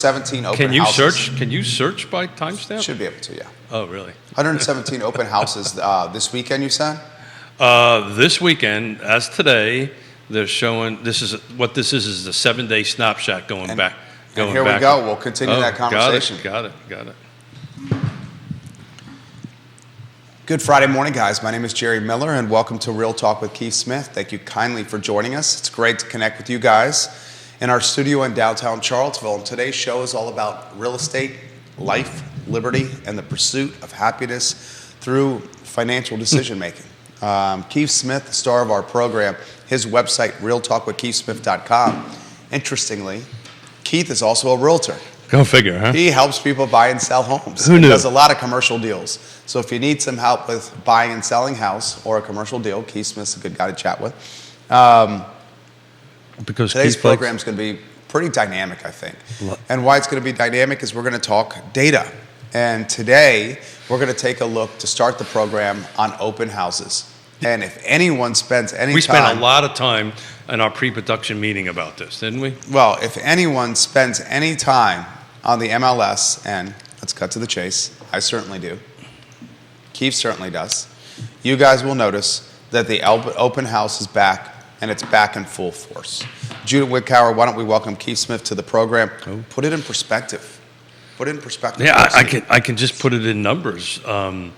17 open houses. Can you search by timestamp? Should be able to, yeah. Oh, really? 117 open houses this weekend, you said? This weekend, as today, they're showing, this is the 7-day snapshot going back. And here we go. We'll continue that conversation. Got it. Good Friday morning, guys. My name is Jerry Miller, and welcome to Real Talk with Keith Smith. Thank you kindly for joining us. It's great to connect with you guys in our studio in downtown Charlottesville. And today's show is all about real estate, life, liberty, and the pursuit of happiness through financial decision making. Keith Smith, the star of our program, his website, realtalkwithkeithsmith.com. Interestingly, Keith is also a realtor. Go figure, huh? He helps people buy and sell homes. Who knew? He does a lot of commercial deals. So if you need some help with buying and selling house or a commercial deal, Keith Smith's a good guy to chat with. Because today's program is going to be pretty dynamic, I think. And why it's going to be dynamic is we're going to talk data. And today, we're going to take a look to start the program on open houses. And if anyone spends any time... We spent a lot of time in our pre-production meeting about this, didn't we? Well, if anyone spends any time on the MLS, and let's cut to the chase, I certainly do. Keith certainly does. You guys will notice that the open house is back, and it's back in full force. Judith Wickower, why don't we welcome Keith Smith to the program? Put it in perspective. Yeah, I can just put it in numbers. 7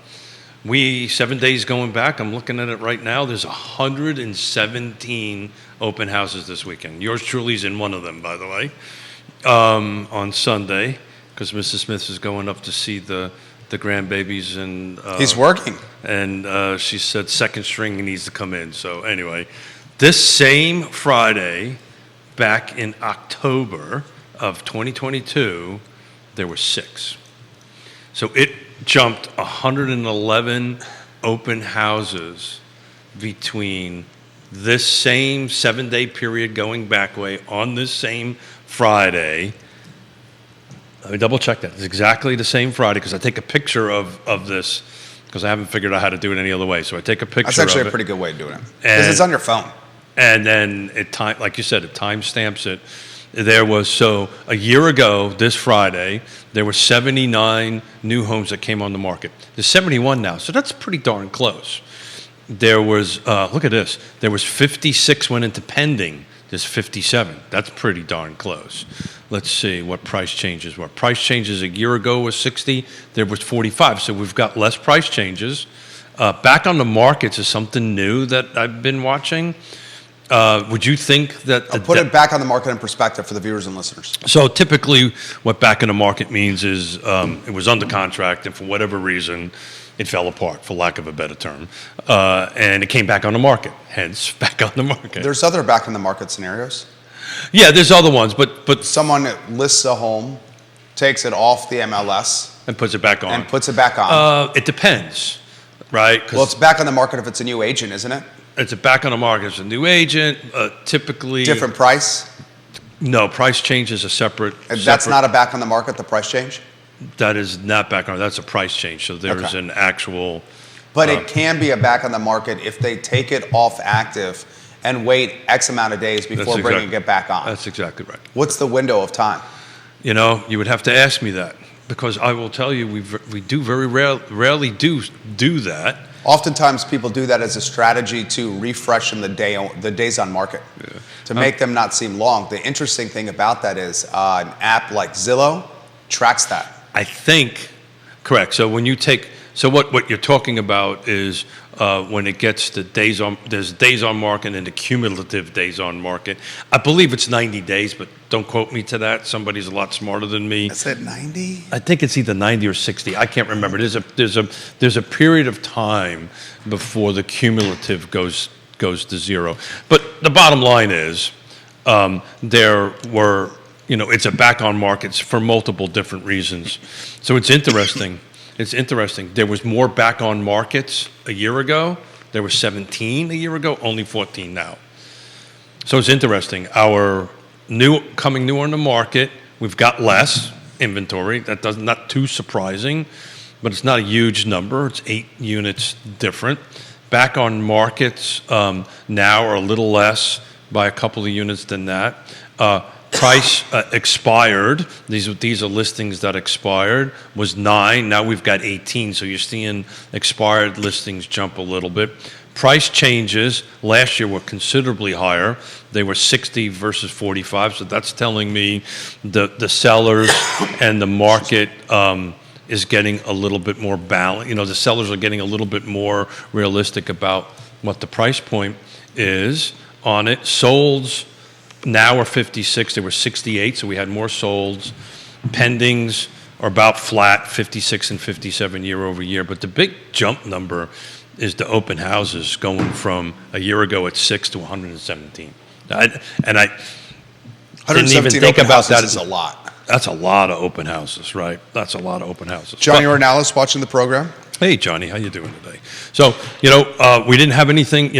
days going back, I'm looking at it right now, there's 117 open houses this weekend. Yours truly is in one of them, by the way, on Sunday, because Mrs. Smith is going up to see the grandbabies. And he's working. And she said second string needs to come in. So anyway, this same Friday, back in October of 2022, there were 6. So it jumped 111 open houses between this same 7-day period going back way on this same Friday. Let me double check that. It's exactly the same Friday because I take a picture of this because I haven't figured out how to do it any other way. So I take a picture of it. That's actually a pretty good way of doing it because it's on your phone. And then like you said, it timestamps it. There was, so a year ago, this Friday, there were 79 new homes that came on the market. There's 71 now, so that's pretty darn close. There was, look at this, there was 56 went into pending. There's 57. That's pretty darn close. Let's see what price changes were. Price changes a year ago was 60. There was 45, so we've got less price changes. Back on the markets is something new that I've been watching. Would you think that... I'll put it back on the market in perspective for the viewers and listeners. So typically what back in the market means is it was under contract and for whatever reason it fell apart, for lack of a better term, and it came back on the market, hence back on the market. There's other back on the market scenarios? Yeah, there's other ones, but... Someone lists a home, takes it off the MLS... And puts it back on. It depends, right? Well, it's back on the market if it's a new agent, isn't it? It's back on the market. It's a new agent, typically... Different price? No, price change is a separate... That's not a back on the market, the price change? That is not back on, that's a price change. So there's an actual... But it can be a back on the market if they take it off active and wait X amount of days before bringing it back on. That's exactly right. What's the window of time? You know, you would have to ask me that because I will tell you we do very rarely do that. Oftentimes, people do that as a strategy to refresh the days on market, to make them not seem long. The interesting thing about that is an app like Zillow tracks that. I think, correct. So when you take, so what you're talking about is when it gets the days on, there's days on market and the cumulative days on market. I believe it's 90 days, but don't quote me to that. Somebody's a lot smarter than me. Is it 90? I think it's either 90 or 60. I can't remember. There's a period of time before the cumulative goes to zero. But the bottom line is there were, it's a back on markets for multiple different reasons. So it's interesting. There was more back on markets a year ago. There were 17 a year ago, only 14 now. So it's interesting. Our coming new on the market, we've got less inventory. Not too surprising, but it's not a huge number. It's 8 units different. Back on markets now are a little less by a couple of units than that. Price expired. These are listings that expired. Was 9. Now we've got 18. So you're seeing expired listings jump a little bit. Price changes last year were considerably higher. They were 60 versus 45. So that's telling me the sellers and the market is getting a little bit more balanced. You know, the sellers are getting a little bit more realistic about what the price point is on it. Solds now are 56. They were 68, so we had more solds. Pendings are about flat, 56 and 57 year over year. But the big jump number is the open houses going from a year ago at 6 to 117. I didn't even think about that. Is a lot. That's a lot of open houses, right? That's a lot of open houses. Johnny Ornalis watching the program. Hey, Johnny, how you doing today? So, we didn't have anything,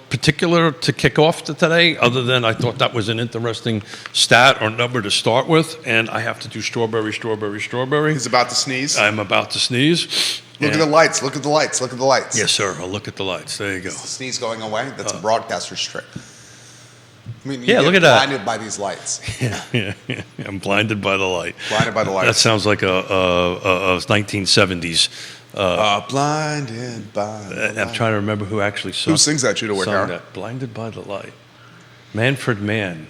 particular to kick off today, other than I thought that was an interesting stat or number to start with, and I have to do strawberry. He's about to sneeze. I'm about to sneeze. Look at the lights. Look at the lights. Look at the lights. Yes, sir. I'll look at the lights. There you go. Is the sneeze going away? That's a broadcaster's trick. I mean, yeah, look at that. Blinded by these lights. Yeah. I'm blinded by the light. Blinded by the lights. That sounds like a 1970s. Blinded by the light. I'm trying to remember who actually sung. Who sings that? Judah Whitehart? That. Blinded by the light. Manfred Mann.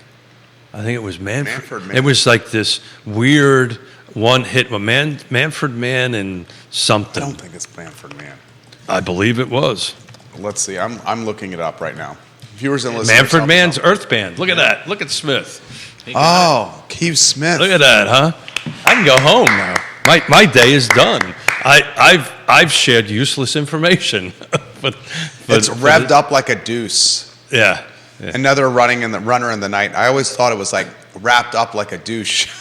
I think it was Manfred Mann. It was like this weird one-hit. Manfred Mann and something. I don't think it's Manfred Mann. I believe it was. Let's see. I'm looking it up right now. Viewers and listeners. Manfred Mann's Earth Band. Look at that. Look at Smith. Oh, Keith Smith. Look at that, huh? I can go home now. My day is done. I've shared useless information. but it's revved up like a deuce. Yeah. Another runner in the night. I always thought it was like wrapped up like a douche.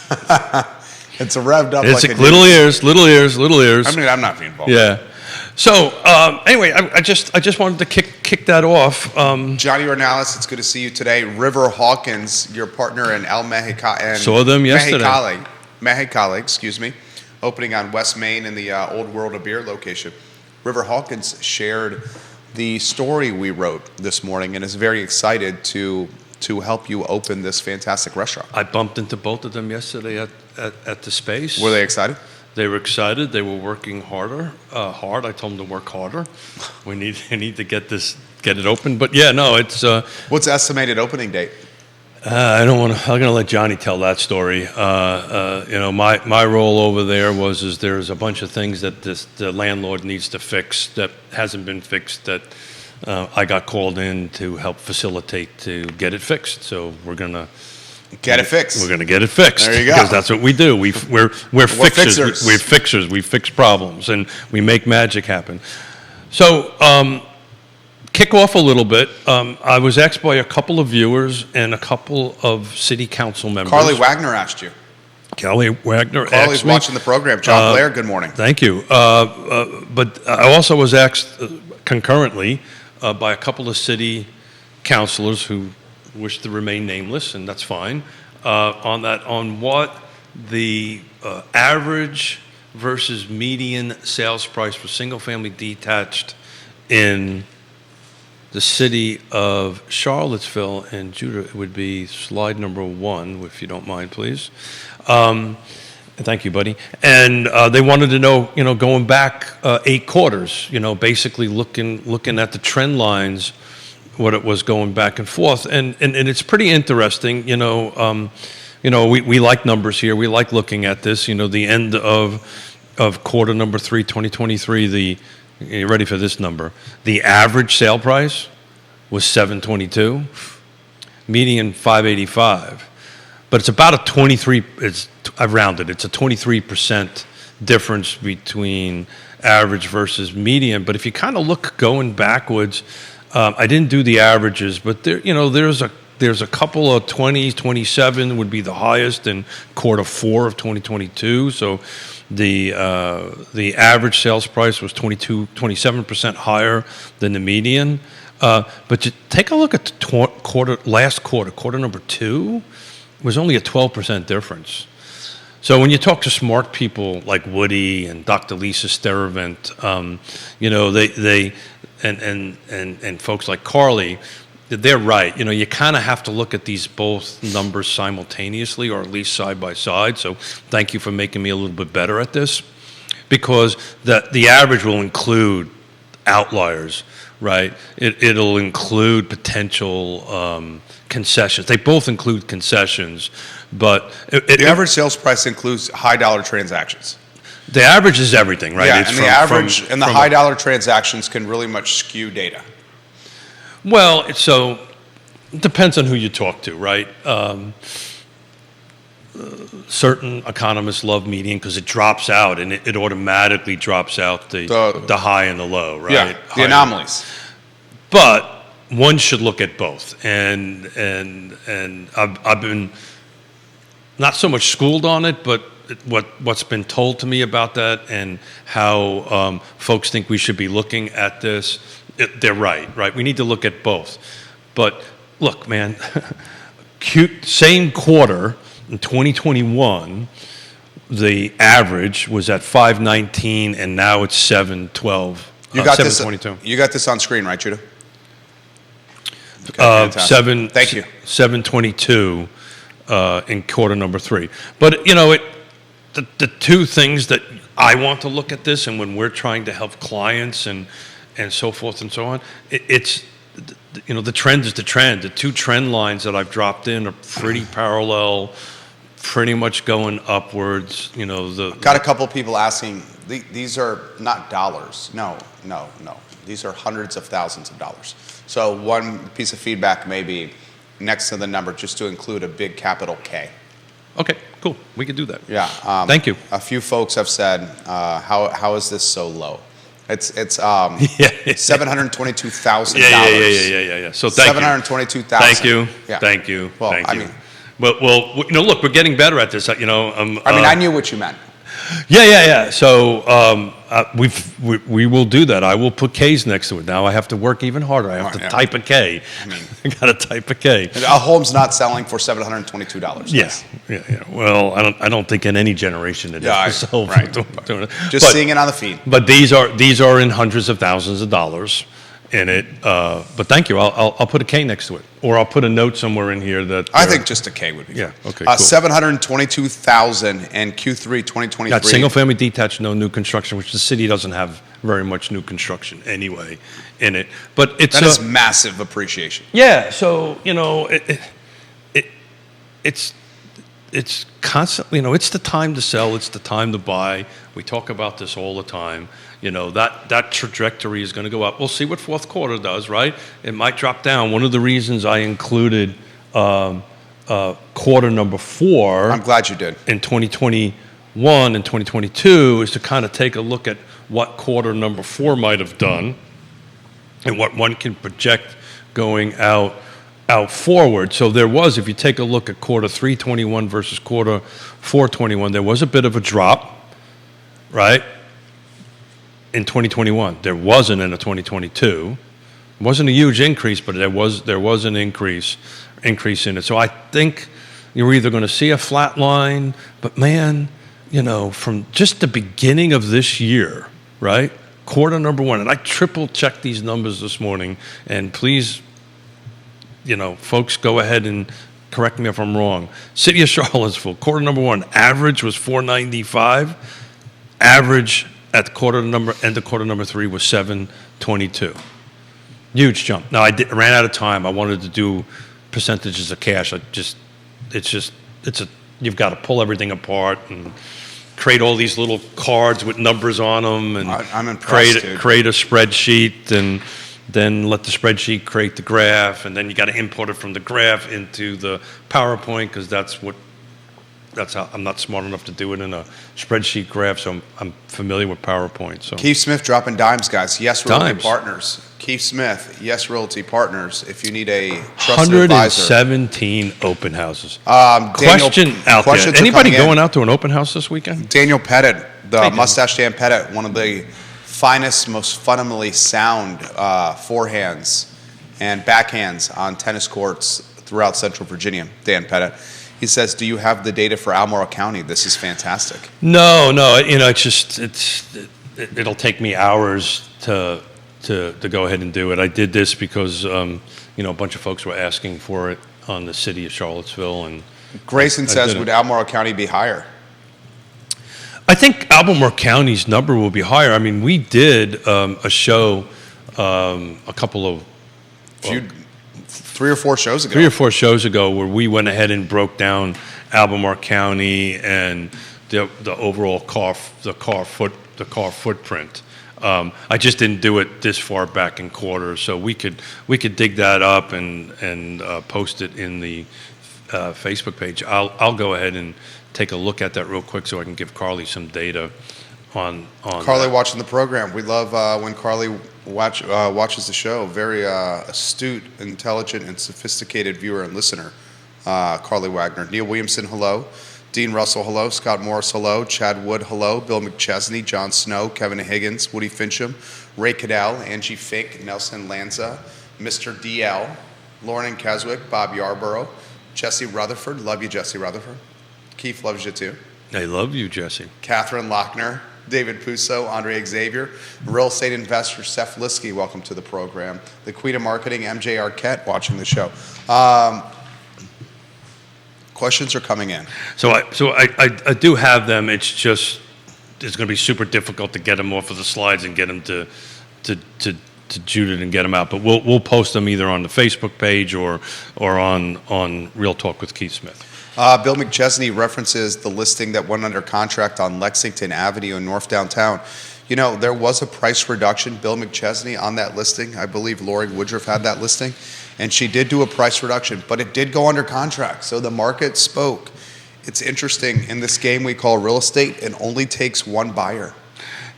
It's a revved up like a little douche. Little ears. I mean, I'm not being involved. Yeah. So anyway, I just wanted to kick that off. Johnny Ornalis, it's good to see you today. River Hawkins, your partner in El Mexicali. Saw them yesterday. Mexicali, excuse me, opening on West Main in the Old World of Beer location. River Hawkins shared the story we wrote this morning and is very excited to help you open this fantastic restaurant. I bumped into both of them yesterday at the space. Were they excited? They were excited. They were working hard. I told them to work harder. I need to get it open. But yeah, no, it's. What's the estimated opening date? I don't want to. I'm going to let Johnny tell that story. My role over there was there's a bunch of things that the landlord needs to fix that hasn't been fixed that I got called in to help facilitate to get it fixed. So we're gonna. Get it fixed. We're going to get it fixed. There you go. Because that's what we do. We're fixers. We fixers. We fix problems, and we make magic happen. So, kick off a little bit. I was asked by a couple of viewers and a couple of city council members. Carly Wagner asked you. Carly's watching the program. John Blair, good morning. Thank you. But I also was asked concurrently by a couple of city councilors who wish to remain nameless, and that's fine, on what the average versus median sales price for single-family detached in the city of Charlottesville, and Judah, it would be slide number 1, if you don't mind, please. Thank you, buddy. And they wanted to know, going back 8 quarters, basically looking at the trend lines, what it was going back and forth, and it's pretty interesting. We like numbers here. We like looking at this. The end of quarter number 3, 2023. You ready for this number? The average sale price was $722, median $585, but it's about a 23. I've rounded. It's a 23% difference between average versus median. But if you kind of look going backwards. I didn't do the averages, but there's a couple of 20s, 27 would be the highest in quarter 4 of 2022. So the average sales price was 27% higher than the median. But you take a look at the last quarter number 2, was only a 12% difference. So when you talk to smart people like Woody and Dr. Lisa Steravant, they and folks like Carly, they're right. You kind of have to look at these both numbers simultaneously, or at least side by side. So thank you for making me a little bit better at this, because the average will include outliers, right? It'll include potential concessions. They both include concessions, but the average sales price includes high dollar transactions. The average is everything, right? Yeah, It's and the average and the high dollar transactions can really much skew data. Well, so it depends on who you talk to, right? Certain economists love median because it drops out, and it automatically drops out the high and the low, right? Yeah, the anomalies. But one should look at both, and I've been not so much schooled on it, but what's been told to me about that and how folks think we should be looking at this, they're right? We need to look at both. But look, man, same quarter in 2021, the average was at 519, and now it's 712. You got 722. You got this on screen, right, Judah? Okay, thank you. 722 in quarter number 3. But the two things that I want to look at this, and when we're trying to help clients and so forth and so on, it's the trend is the trend. The two trend lines that I've dropped in are pretty parallel, pretty much going upwards. Got a couple people asking. These are not dollars. No. These are hundreds of thousands of dollars. So one piece of feedback may be next to the number, just to include a big capital K. Okay, cool. We can do that. Yeah. Thank you. A few folks have said, how is this so low? It's $722,000. Yeah. So thank you. $722,000. Thank you. Yeah. Thank you. Well, thank I you. mean, well, look, we're getting better at this. I knew what you meant. Yeah. So we will do that. I will put K's next to it. Now I have to work even harder. I have to type a K. I got to type a K. A home's not selling for $722. Yeah. Well, I don't think in any generation it is. So right. Just seeing it on the feed. But these are in hundreds of thousands of dollars in it. But thank you. I'll put a K next to it, or I'll put a note somewhere in here that. I think just a K would be. Yeah. Okay. Cool. 722,000 in Q3 2023. Got single family detached, no new construction, which the city doesn't have very much new construction anyway in it. But that is massive appreciation. Yeah. So it's constantly, it's the time to sell, it's the time to buy. We talk about this all the time. That trajectory is going to go up. We'll see what fourth quarter does, right? It might drop down. One of the reasons I included quarter number 4. I'm glad you did. In 2021 and 2022 is to kind of take a look at what quarter number 4 might have done and what one can project going out forward. So there was, if you take a look at quarter 321 versus quarter 421, there was a bit of a drop, right? In 2021, there wasn't in a 2022. It wasn't a huge increase, but there was an increase in it. So I think you're either going to see a flat line, but man, from just the beginning of this year, right? Quarter number 1, and I triple checked these numbers this morning, and please, folks, go ahead and correct me if I'm wrong. City of Charlottesville, quarter number 1, average was 495. Average at end of quarter number 3 was 722. Huge jump. Now I ran out of time. I wanted to do percentages of cash. You've got to pull everything apart and create all these little cards with numbers on them, and I'm impressed, create a spreadsheet, and then let the spreadsheet create the graph, and then you got to import it from the graph into the PowerPoint, because that's how I'm not smart enough to do it in a spreadsheet graph, so I'm familiar with PowerPoint. So Keith Smith dropping dimes, guys. Yes, Realty Dimes. Partners. Keith Smith, Yes Realty Partners. If you need a trusted advisor. 117 open houses. Question out there. Anybody going out to an open house this weekend? Daniel Pettit, Mustache Dan Pettit, one of the finest, most fundamentally sound forehands and backhands on tennis courts throughout Central Virginia. Dan Pettit. He says, "Do you have the data for Albemarle County? This is fantastic." No. It'll take me hours to go ahead and do it. I did this because a bunch of folks were asking for it on the city of Charlottesville. And Grayson I says, did it. would Albemarle County be higher? I think Albemarle County's number will be higher. I mean, we did a show a couple of 3 or 4 shows ago. 3 or 4 shows ago where we went ahead and broke down Albemarle County and the overall car footprint. I just didn't do it this far back in quarters, so we could dig that up and post it in the Facebook page. I'll go ahead and take a look at that real quick so I can give Carly some data on Carly that. watching the program. We love when Carly watches the show. Very astute, intelligent, and sophisticated viewer and listener. Carly Wagner. Neil Williamson, hello. Dean Russell, hello. Scott Morris, hello. Chad Wood, hello. Bill McChesney, John Snow, Kevin Higgins, Woody Fincham, Ray Cadell, Angie Fink, Nelson Lanza, Mr. DL, Lauren Keswick, Bob Yarborough, Jesse Rutherford. Love you, Jesse Rutherford. Keith loves you too. I love you, Jesse. Catherine Lochner, David Puso, Andre Xavier, real estate investor Seth Liskey, welcome to the program. The Queen of Marketing, MJ Arquette, watching the show. Questions are coming in. So I do have them. It's going to be super difficult to get them off of the slides and get them to Judith and get them out. But we'll post them either on the Facebook page or on Real Talk with Keith Smith. Bill McChesney references the listing that went under contract on Lexington Avenue in North Downtown. You know, there was a price reduction, Bill McChesney, on that listing. I believe Lori Woodruff had that listing, and she did do a price reduction, but it did go under contract, so the market spoke. It's interesting, in this game we call real estate, it only takes one buyer.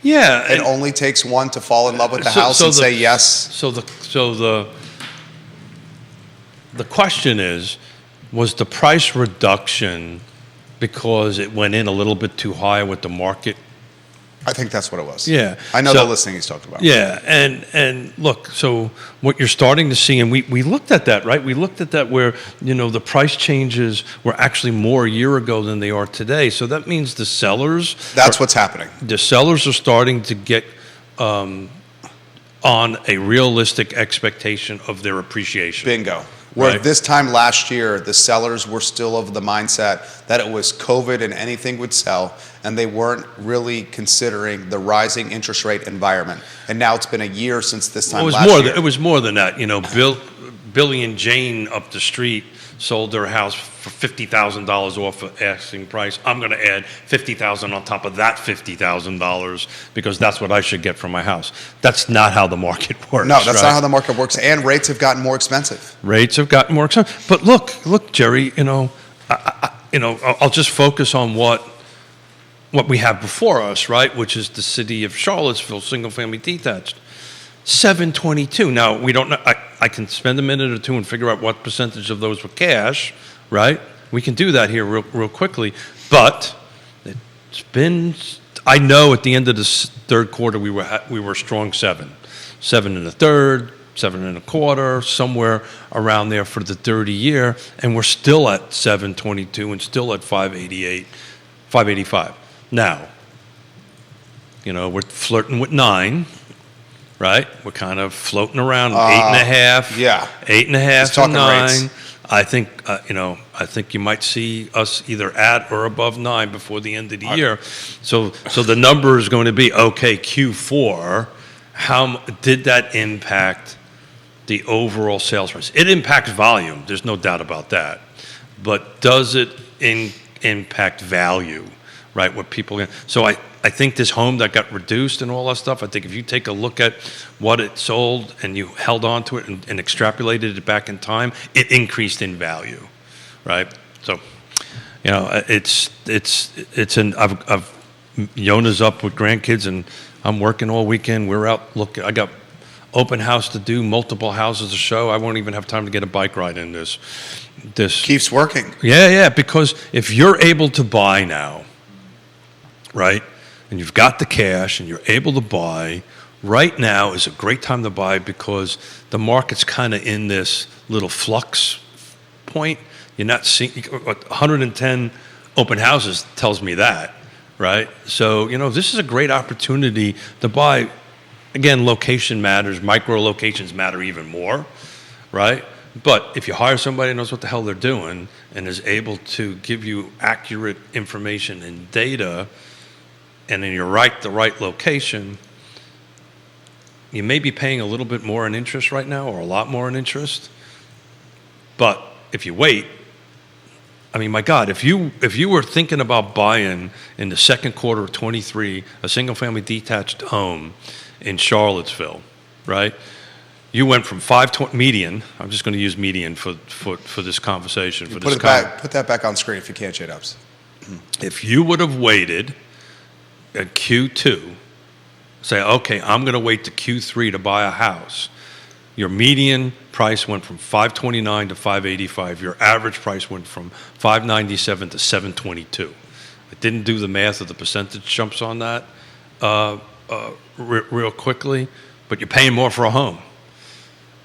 Yeah. It only takes one to fall in love with the house and say yes. So the question is, was the price reduction because it went in a little bit too high with the market? I think that's what it was. Yeah. I know the listing he's talking about. Yeah, and look, so what you're starting to see, and we looked at that, right? We looked at that where, the price changes were actually more a year ago than they are today. So that means the sellers... That's what's happening. The sellers are starting to get on a realistic expectation of their appreciation. Bingo. Where Right. this time last year, the sellers were still of the mindset that it was COVID and anything would sell, and they weren't really considering the rising interest rate environment. And now it's been a year since this time last year. It was more than that. Billy and Jane up the street sold their house for $50,000 off of asking price. I'm going to add $50,000 on top of that $50,000 because that's what I should get for my house. That's not how the market works. No, that's right? not how the market works, and rates have gotten more expensive. Rates have gotten more expensive. But look, Jerry. I'll just focus on what we have before us, right? Which is the city of Charlottesville, single-family detached. 722. Now, we don't know. I can spend a minute or two and figure out what percentage of those were cash, right? We can do that here real quickly. But it's been, I know at the end of the third quarter, we were strong 7. 7 1/3, 7 1/4, somewhere around there for the 30 year. And we're still at 722 and still at 588, 585. Now, we're flirting with 9. Right, we're kind of floating around 8.5. Yeah, 8.5 He's talking to 9. rates. I think I think you might see us either at or above 9 before the end of the year. So the number is going to be okay. Q4. How did that impact the overall sales price? It impacts volume. There's no doubt about that. But does it impact value? Right, what people. So I think this home that got reduced and all that stuff, I think if you take a look at what it sold and you held on to it and extrapolated it back in time, it increased in value, right? So, I've Yonna's up with grandkids and I'm working all weekend. We're out looking. I got open house to do, multiple houses to show. I won't even have time to get a bike ride in this. Keeps working. Yeah, because if you're able to buy now, right? And you've got the cash and you're able to buy, right now is a great time to buy because the market's kind of in this little flux point. You're not seeing 110 open houses tells me that, right? So, this is a great opportunity to buy. Again, location matters. Micro locations matter even more. right? But if you hire somebody who knows what the hell they're doing and is able to give you accurate information and data, and then you're the right location, you may be paying a little bit more in interest right now, or a lot more in interest. But if you wait, I mean, my God, if you were thinking about buying in the second quarter of 23 a single-family detached home in Charlottesville, right? You went from 520 median. I'm just going to use median for this conversation. Put that back on screen if you can't, J-Dubs. If you would have waited at Q2, say, okay, I'm going to wait to Q3 to buy a house. Your median price went from 529 to 585. Your average price went from 597 to 722. I didn't do the math of the percentage jumps on that real quickly, but you're paying more for a home.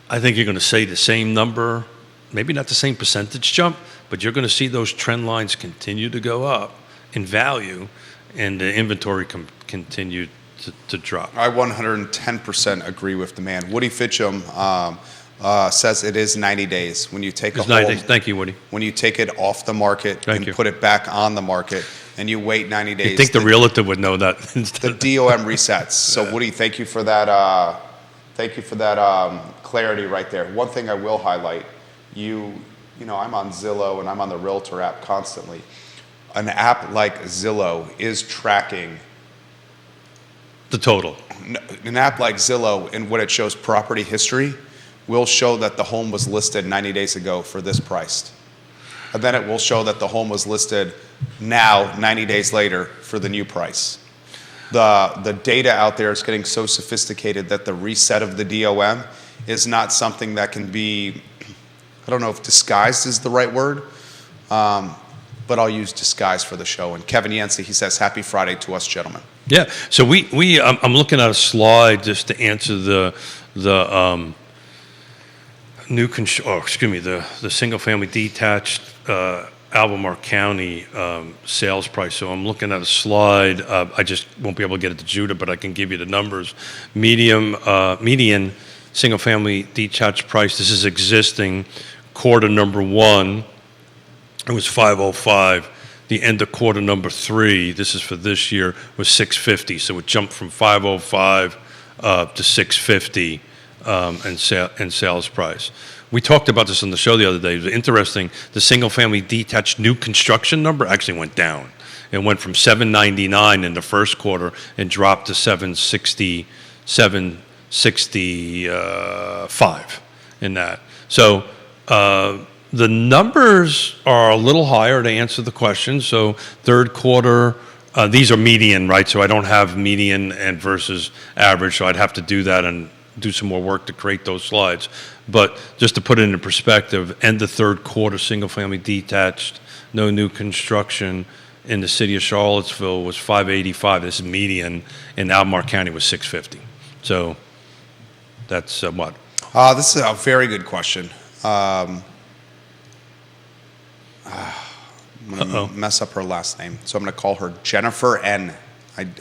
I think you're going to say the same number, maybe not the same percentage jump, but you're going to see those trend lines continue to go up in value, and the inventory continue to drop. I 110% agree with the man. Woody Fincham says it is 90 days when you take a home. 90 days. Thank you, Woody. When you take it off the market put it back on the market, and you wait 90 days. You think the realtor would know that? The DOM resets. So Woody, thank you for that. Clarity right there. One thing I will highlight, you know, I'm on Zillow and I'm on the Realtor app constantly. An app like Zillow is tracking the total. An app like Zillow, and when it shows property history, will show that the home was listed 90 days ago for this price. And then it will show that the home was listed now, 90 days later, for the new price. The data out there is getting so sophisticated that the reset of the DOM is not something that can be, I don't know if disguised is the right word, but I'll use disguise for the show. And Kevin Yancey, he says, happy Friday to us, gentlemen. Yeah, so I'm looking at a slide just to answer the single-family detached Albemarle County sales price. So I'm looking at a slide. I just won't be able to get it to Judah, but I can give you the numbers. Median single-family detached price. This is existing. Quarter number 1, it was 505. The end of quarter number 3, this is for this year, was 650. So it jumped from 505 to 650 in sales price. We talked about this on the show the other day. It was interesting. The single-family detached new construction number actually went down. It went from 799 in the first quarter and dropped to 765 in that. So the numbers are a little higher to answer the question. So third quarter, these are median, right? So I don't have median and versus average, so I'd have to do that and do some more work to create those slides. But just to put it into perspective, end the third quarter, single-family detached, no new construction in the city of Charlottesville was 585. This is median, and Albemarle County was 650. So that's what? This is a very good question. I'm going to mess up her last name, so I'm going to call her Jennifer N.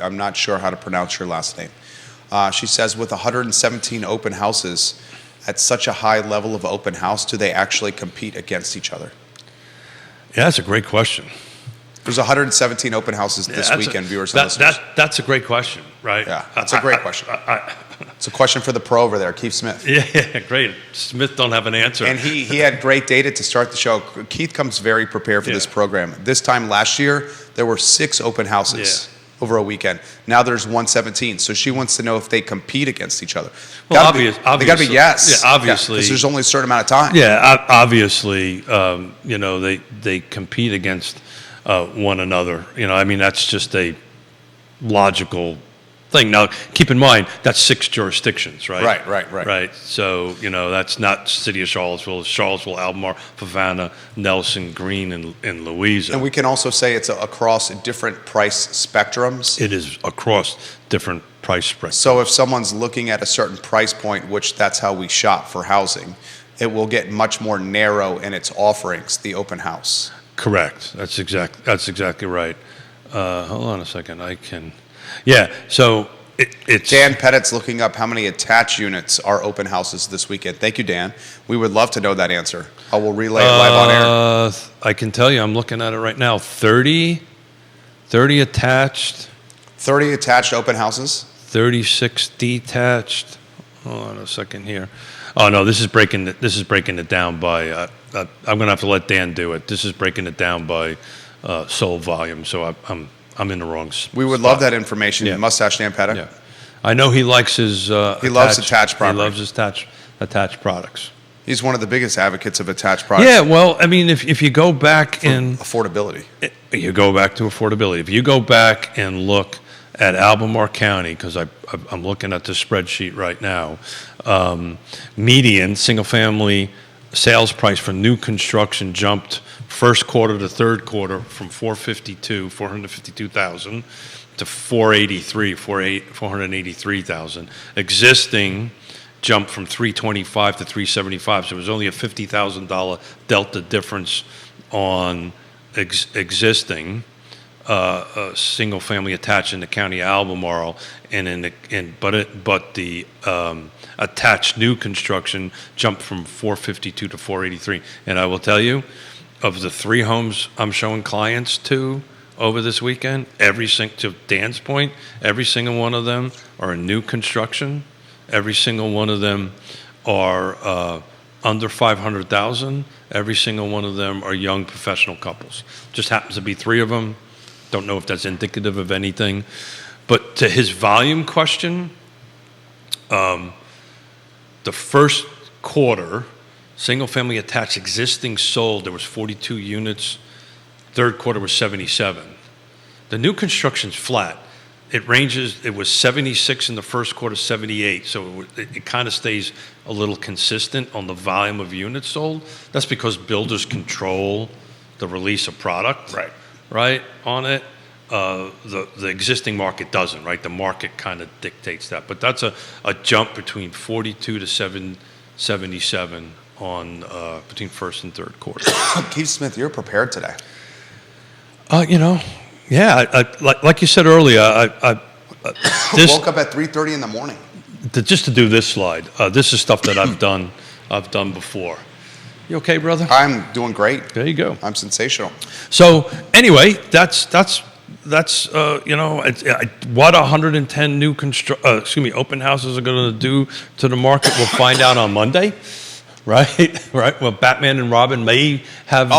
I'm not sure how to pronounce your last name. She says, with 117 open houses, at such a high level of open house, do they actually compete against each other? Yeah, that's a great question. There's 117 open houses this weekend, viewers and listeners. That's a great question, right? Yeah, that's a great question. It's a question for the pro over there, Keith Smith. Yeah, great. Smith don't have an answer. And he had great data to start the show. Keith comes very prepared for this program. This time last year, there were 6 open houses over a weekend. Now there's 117. So she wants to know if they compete against each other. Well, obviously. They got to be yes. Yeah, obviously. Because there's only a certain amount of time. Yeah, obviously, they compete against one another. I mean, that's just a logical thing. Now, keep in mind, that's 6 jurisdictions, right? Right. So, that's not city of Charlottesville. It's Charlottesville, Albemarle, Havana, Nelson, Greene, and Louisa. And we can also say it's across different price spectrums. It is across different price spectrums. So if someone's looking at a certain price point, which that's how we shop for housing, it will get much more narrow in its offerings, the open house. Correct. That's exactly right. Hold on a second. Yeah. So it's Dan Pettit's looking up how many attached units are open houses this weekend. Thank you, Dan. We would love to know that answer. I will relay it live on air. I can tell you, I'm looking at it right now. 30 attached, 30 attached open houses. 36 detached. Hold on a second here. Oh no, this is breaking it down by. I'm going to have to let Dan do it. This is breaking it down by sold volume. So I'm in the wrong spot. We would love that information. Yeah. Mustache Dan Pettit. Yeah, I know he likes his. He loves attached property. He loves his attached products. He's one of the biggest advocates of attached products. Yeah, well, I mean, if you go back in affordability, you go back to affordability. If you go back and look at Albemarle County, because I'm looking at the spreadsheet right now, median single-family sales price for new construction jumped first quarter to third quarter from 452,000 to 483,000. Existing jumped from 325 to 375, so it was only a $50,000 delta difference on existing single-family attached in the county of Albemarle, but the attached new construction jumped from 452 to 483. And I will tell you, of the 3 homes I'm showing clients to over this weekend, to Dan's point, every single one of them are in new construction. Every single one of them are under 500,000. Every single one of them are young professional couples. Just happens to be 3 of them. Don't know if that's indicative of anything. But to his volume question, the first quarter, single-family attached existing sold, there was 42 units. Third quarter was 77. The new construction's flat. It ranges, it was 76 in the first quarter, 78. So it kind of stays a little consistent on the volume of units sold. That's because builders control the release of product. Right, on it. The existing market doesn't, right? The market kind of dictates that. But that's a jump between 42 to 77 on between first and third quarter. Keith Smith, you're prepared today. Yeah, like you said earlier, woke up at 3:30 in the morning. Just to do this slide, this is stuff that I've done before. You okay, brother? I'm doing great. There you go. I'm sensational. So anyway, that's what 110 new open houses are going to do to the market. We'll find out on Monday, right? Right. Well, Batman and Robin may have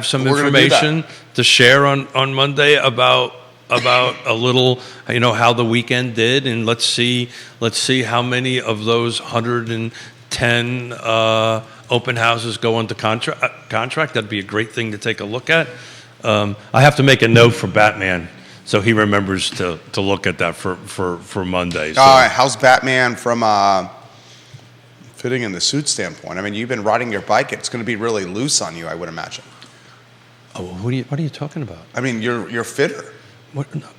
some information to share on Monday about a little, how the weekend did, and let's see how many of those 110 open houses go into contract. That'd be a great thing to take a look at. I have to make a note for Batman so he remembers to look at that for Monday. So. All right, how's Batman from fitting in the suit standpoint? I mean, you've been riding your bike. It's going to be really loose on you, I would imagine. Oh, what are you talking about? I mean, you're fitter. What? No.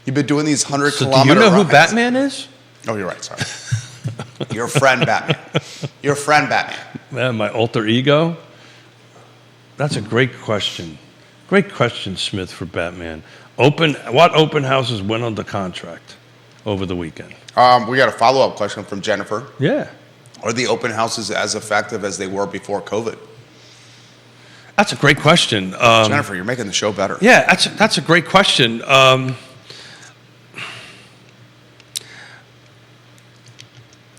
You've been doing these 100-kilometer rides. Do you know who rides. Batman is? Oh, you're right. Sorry. Your friend Batman. Your friend Batman. Man, my alter ego? That's a great question. Great question, Smith, for Batman. What open houses went under contract over the weekend? We got a follow-up question from Jennifer. Yeah. Are the open houses as effective as they were before COVID? That's a great question. Jennifer, you're making the show better. Yeah, that's a great question.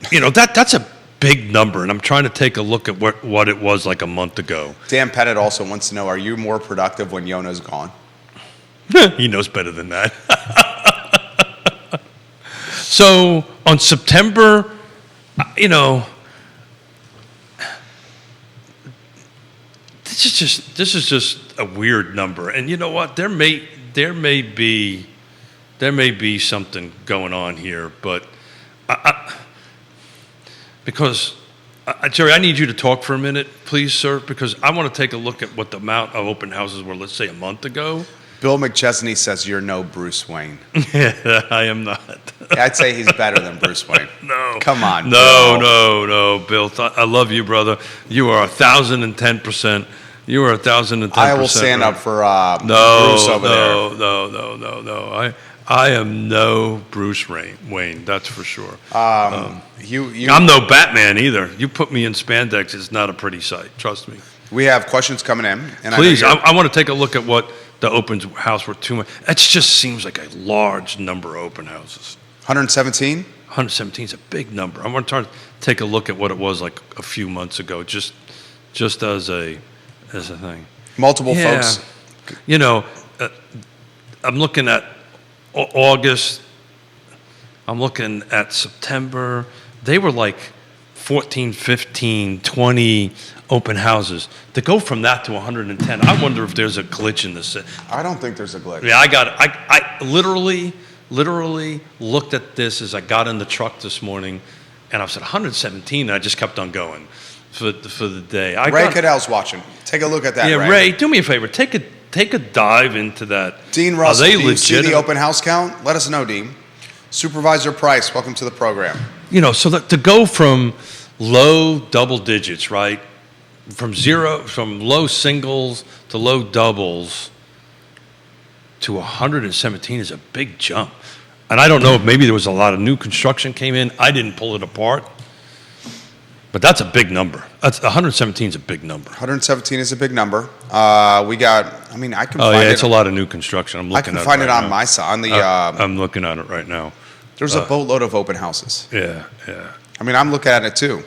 That's a big number, and I'm trying to take a look at what it was like a month ago. Dan Pettit also wants to know, are you more productive when Yonna's gone? He knows better than that. So on September, this is just a weird number, and you know what? There may be something going on here, but because Jerry, I need you to talk for a minute, please, sir, because I want to take a look at what the amount of open houses were, let's say, a month ago. Bill McChesney says you're no Bruce Wayne. Yeah, I am not. I'd say he's better than Bruce Wayne. No. Come on. No, Bill. I love you, brother. You are 1,010% You were 1,010%. I will stand right. up for No, Bruce over there. no. I am no Bruce Wayne. That's for sure. I'm no Batman either. You put me in spandex, it's not a pretty sight. Trust me. We have questions coming in. And Please, I want to take a look at what the open house were too much. It just seems like a large number of open houses. 117? 117 is a big number. I want to take a look at what it was like a few months ago, just as a thing. Multiple Yeah. folks. You know, I'm looking at August. I'm looking at September. They were like 14, 15, 20 open houses. To go from that to 110, I wonder if there's a glitch in this. I don't think there's a glitch. Yeah, I literally looked at this as I got in the truck this morning, and I said 117, and I just kept on going for the day. Ray Cadell's watching. Take a look at that, Yeah, Ray, do me a favor. Take a dive into that. Dean Russell, Are they do you see the legitimate? open house count? Let us know, Dean. Supervisor Price, welcome to the program. You know, so that to go from low double digits, right? From low singles to low doubles to 117 is a big jump. And I don't know if maybe there was a lot of new construction came in. I didn't pull it apart. But that's a big number. 117 is a big number. 117 is a big number. I can find it. It's a lot of new construction. I'm I looking can at find it right on now. my side. I'm looking at it right now. There's a boatload of open houses. Yeah. I'm looking at it too.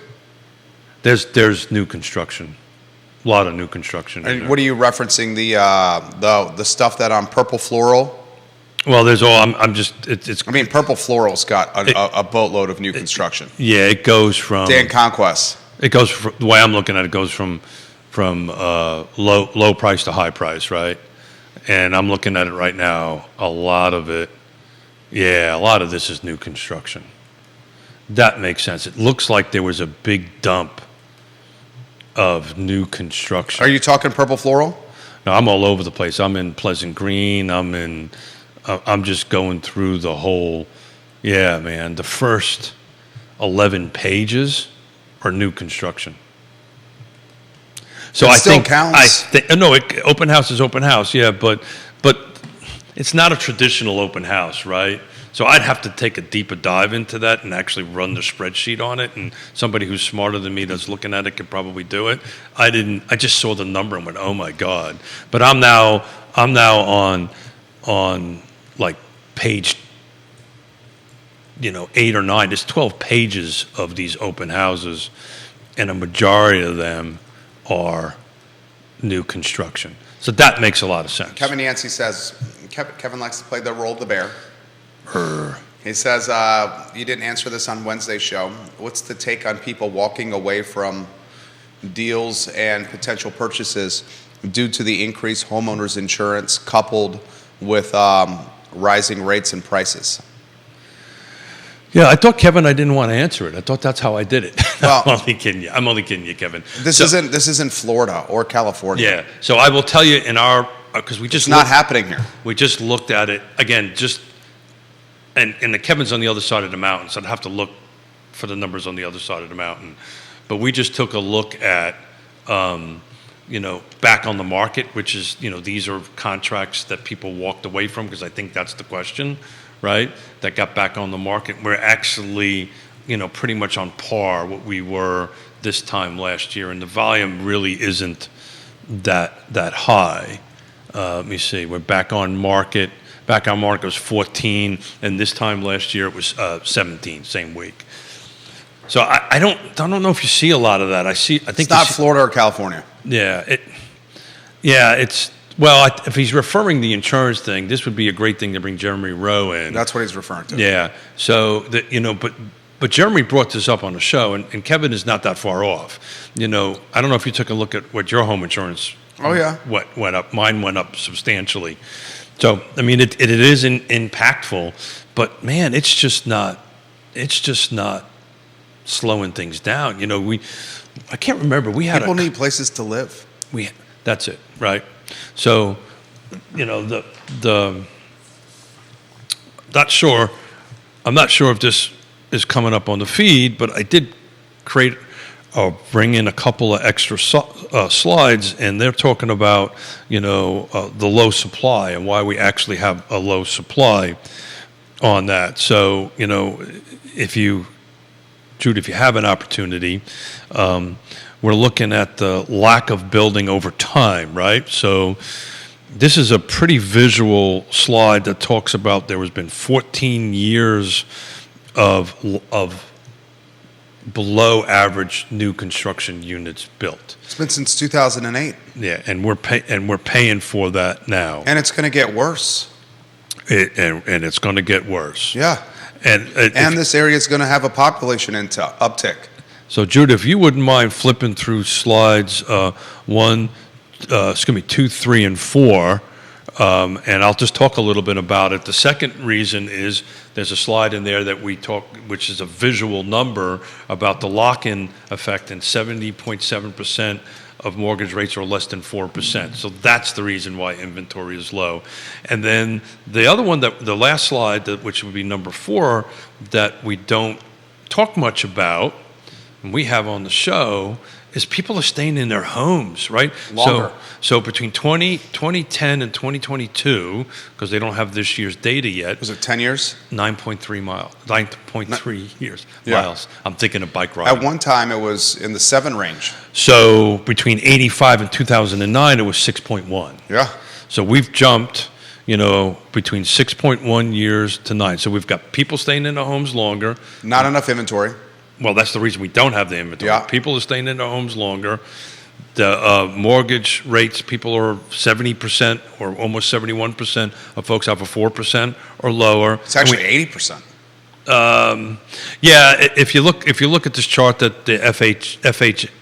There's new construction. A lot of new construction. in And there. what are you referencing? The stuff that on Purple Floral? Well, there's all. I'm just. It's. Purple Floral's got a boatload of new construction. Yeah, it goes from. Dan Conquest. It goes from, the way I'm looking at it goes from low price to high price, right? And I'm looking at it right now. A lot of this is new construction. That makes sense. It looks like there was a big dump of new construction. Are you talking Purple Floral? No, I'm all over the place. I'm in Pleasant Green. I'm just going through the whole. Yeah, man. The first 11 pages are new construction. So It I still think counts. open house is open house. Yeah, but it's not a traditional open house, right? So I'd have to take a deeper dive into that and actually run the spreadsheet on it. And somebody who's smarter than me that's looking at it could probably do it. I didn't. I just saw the number and went, "Oh my God!" But I'm now on like page 8 or 9. There's 12 pages of these open houses, and a majority of them are new construction. So that makes a lot of sense. Kevin Yancey says Kevin likes to play the role of the bear. He says you didn't answer this on Wednesday's show. What's the take on people walking away from deals and potential purchases due to the increased homeowners insurance coupled with rising rates and prices? Yeah, I thought, Kevin, I didn't want to answer it. I thought that's how I did it. Well, I'm only kidding you, Kevin. This isn't Florida or California. Yeah. So I will tell you in our because we just It's not happening here. We just looked at it again. And the Kevin's on the other side of the mountain, so I'd have to look for the numbers on the other side of the mountain. But we just took a look at back on the market, which is these are contracts that people walked away from because I think that's the question. Right, that got back on the market. We're actually, pretty much on par what we were this time last year, and the volume really isn't that high. Let me see. We're back on market. Back on market was 14, and this time last year it was 17, same week. So I don't know if you see a lot of that. I think it's not Florida or California. Well, if he's referring the insurance thing, this would be a great thing to bring Jeremy Rowe in. That's what he's referring to. Yeah. So but Jeremy brought this up on the show, and Kevin is not that far off. I don't know if you took a look at what your home insurance. Oh yeah. What went up? Mine went up substantially. So it is impactful, but man, it's just not slowing things down. I can't remember. We had people need places to live. That's it, right? So, I'm not sure if this is coming up on the feed, but I did create bring in a couple of extra slides, and they're talking about, the low supply and why we actually have a low supply on that. So, Jude, if you have an opportunity, we're looking at the lack of building over time, right? So this is a pretty visual slide that talks about there has been 14 years of below average new construction units built. It's been since 2008. Yeah, and we're paying for that now. And it's going to get worse. And it's going to get worse. Yeah. And this area is going to have a population uptick. So, Jude, if you wouldn't mind flipping through slides 2, 3, and 4, and I'll just talk a little bit about it. The second reason is there's a slide in there that we talk, which is a visual number about the lock-in effect, and 70.7% of mortgage rates are less than 4%. So that's the reason why inventory is low. And then the other one, the last slide, which would be number 4, that we don't talk much about, and we have on the show, is people are staying in their homes, right? Longer. So between 2010 and 2022, because they don't have this year's data yet. Was it 10 years? 9.3 years, Yeah. miles. I'm thinking of bike riding. At one time, it was in the 7 range. So between 85 and 2009, it was 6.1. Yeah. So we've jumped, between 6.1 years to 9. So we've got people staying in their homes longer. Not enough inventory. Well, that's the reason we don't have the inventory. Yeah. People are staying in their homes longer. The mortgage rates, people are 70% or almost 71% of folks have a 4% or lower. It's actually 80%. Yeah, if you look at this chart that the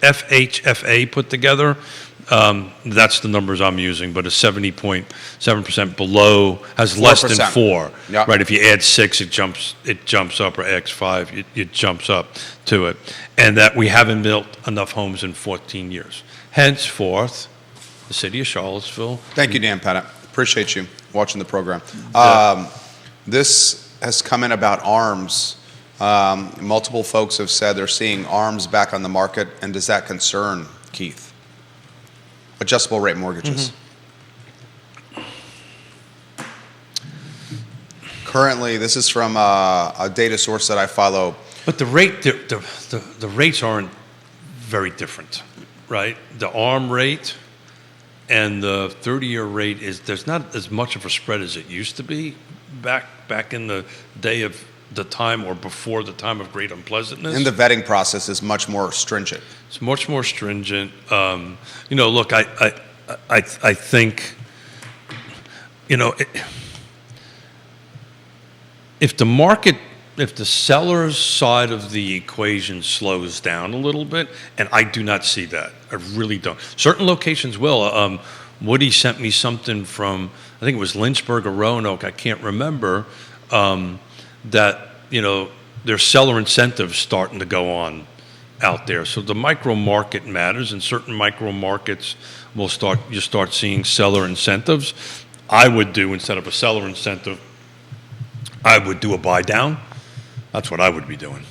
FHFA put together, that's the numbers I'm using, but a 70.7% below has less than 4%. 4. Yeah. Right? If you add 6, it jumps up, or X5, it jumps up to it. And that we haven't built enough homes in 14 years. Henceforth, the city of Charlottesville. Thank you, Dan Pettit. Appreciate you watching the program. This has come in about ARMs. Multiple folks have said they're seeing ARMs back on the market, and does that concern Keith? Adjustable rate mortgages. Mm-hmm. Currently, this is from a data source that I follow. But the rates aren't very different, right? The ARM rate and the 30-year rate there's not as much of a spread as it used to be back in the day of the time or before the time of great unpleasantness. And the vetting process is much more stringent. It's much more stringent. Look, I think, if the seller's side of the equation slows down a little bit, and I do not see that. I really don't. Certain locations will. Woody sent me something from, I think it was Lynchburg or Roanoke, I can't remember, that, there's seller incentives starting to go on out there. So the micro market matters, and certain micro markets you start seeing seller incentives. I would do, instead of a seller incentive, I would do a buy down. That's what I would be doing.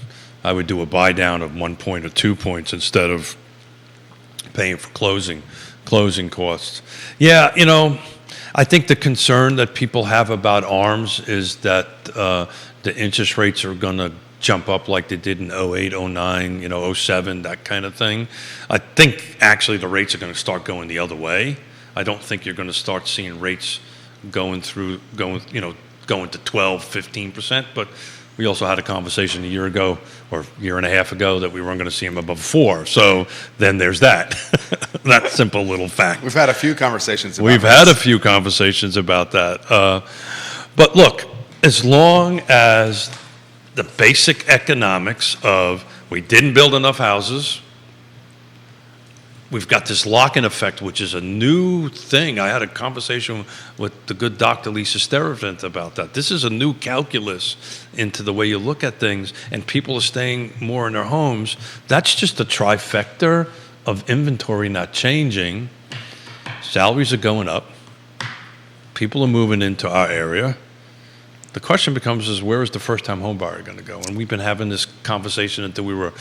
I would do a buy down of 1 point or 2 points instead of paying for closing costs. Yeah, I think the concern that people have about ARMs is that the interest rates are going to jump up like they did in 08, 09, 07, that kind of thing. I think actually the rates are going to start going the other way. I don't think you're going to start seeing rates going to 12, 15%, but we also had a conversation a year ago or a year and a half ago that we weren't going to see them above 4. So then there's that. That simple little fact. We've had a few conversations about We've had a few conversations about that. But look, as long as the basic economics of we didn't build enough houses, we've got this lock-in effect, which is a new thing. I had a conversation with the good Dr. Lisa Sterevant about that. This is a new calculus into the way you look at things, and people are staying more in their homes. That's just a trifecta of inventory not changing. Salaries are going up. People are moving into our area. The question becomes where is the first-time home buyer going to go? And we've been having this conversation until we were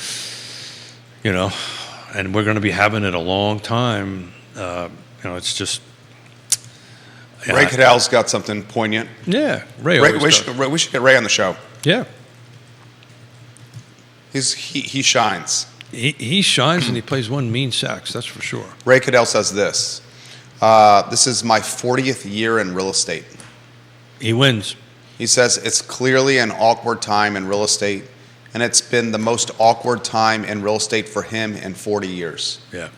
and we're going to be having it a long time. It's just. Ray Cadell's got something poignant. Yeah, Ray we should get Ray on the show. Yeah. He shines. He shines and he plays one mean sax, that's for sure. Ray Cadell says this. This is my 40th year in real estate. He wins. He says it's clearly an awkward time in real estate, and it's been the most awkward time in real estate for him in 40 years. Yeah.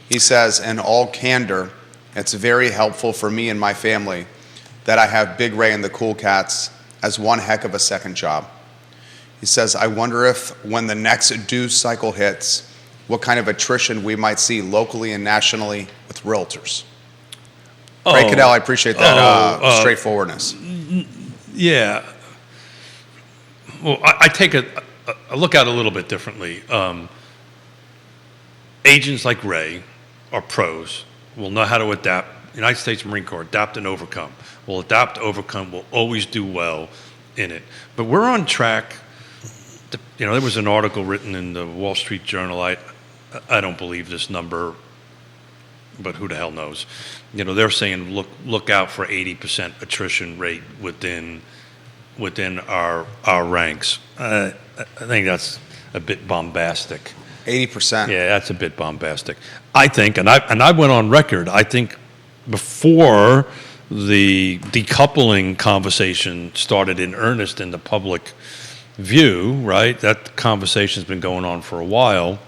He says, in all candor, it's very helpful for me and my family that I have Big Ray and the Cool Cats as one heck of a second job. He says, I wonder if when the next due cycle hits, what kind of attrition we might see locally and nationally with realtors. Ray Cadell, I appreciate that straightforwardness. Yeah. Well, I take a look at it a little bit differently. Agents like Ray are pros, will know how to adapt. United States Marine Corps, adapt and overcome. Will adapt, overcome, will always do well in it. But we're on track. There was an article written in the Wall Street Journal. I don't believe this number, but who the hell knows? They're saying look out for 80% attrition rate within our ranks. I think that's a bit bombastic. 80%. Yeah, that's a bit bombastic. I think, and I went on record. I think before the decoupling conversation started in earnest in the public view, right? That conversation's been going on for a while.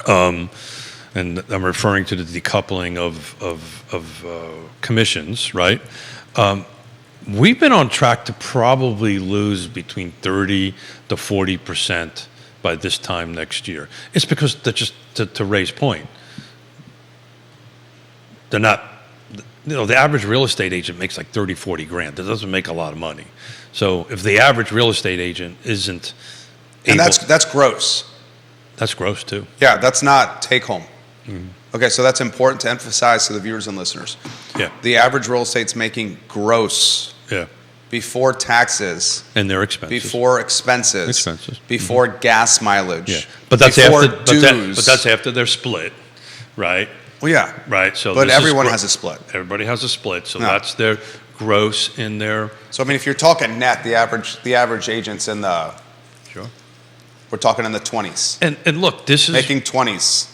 And I'm referring to the decoupling of commissions, right? We've been on track to probably lose between 30 to 40% by this time next year. It's because to Ray's point, they're not. The average real estate agent makes like 30, 40 grand. That doesn't make a lot of money. So if the average real estate agent isn't able, and that's gross. That's gross too. Yeah, that's not take home. Mm-hmm. Okay, so that's important to emphasize to the viewers and listeners. Yeah. The average real estate's making gross. Yeah. Before taxes. And their expenses. Before expenses. Before gas mileage. Yeah. But that's before after dues. But that's after they're split, right? Well, yeah. Right. So but everyone has a split. Everybody has a split. So that's their gross in their. So I mean, if you're talking net, the average agent's in the. Sure. We're talking in the 20s. And look, this is making 20s.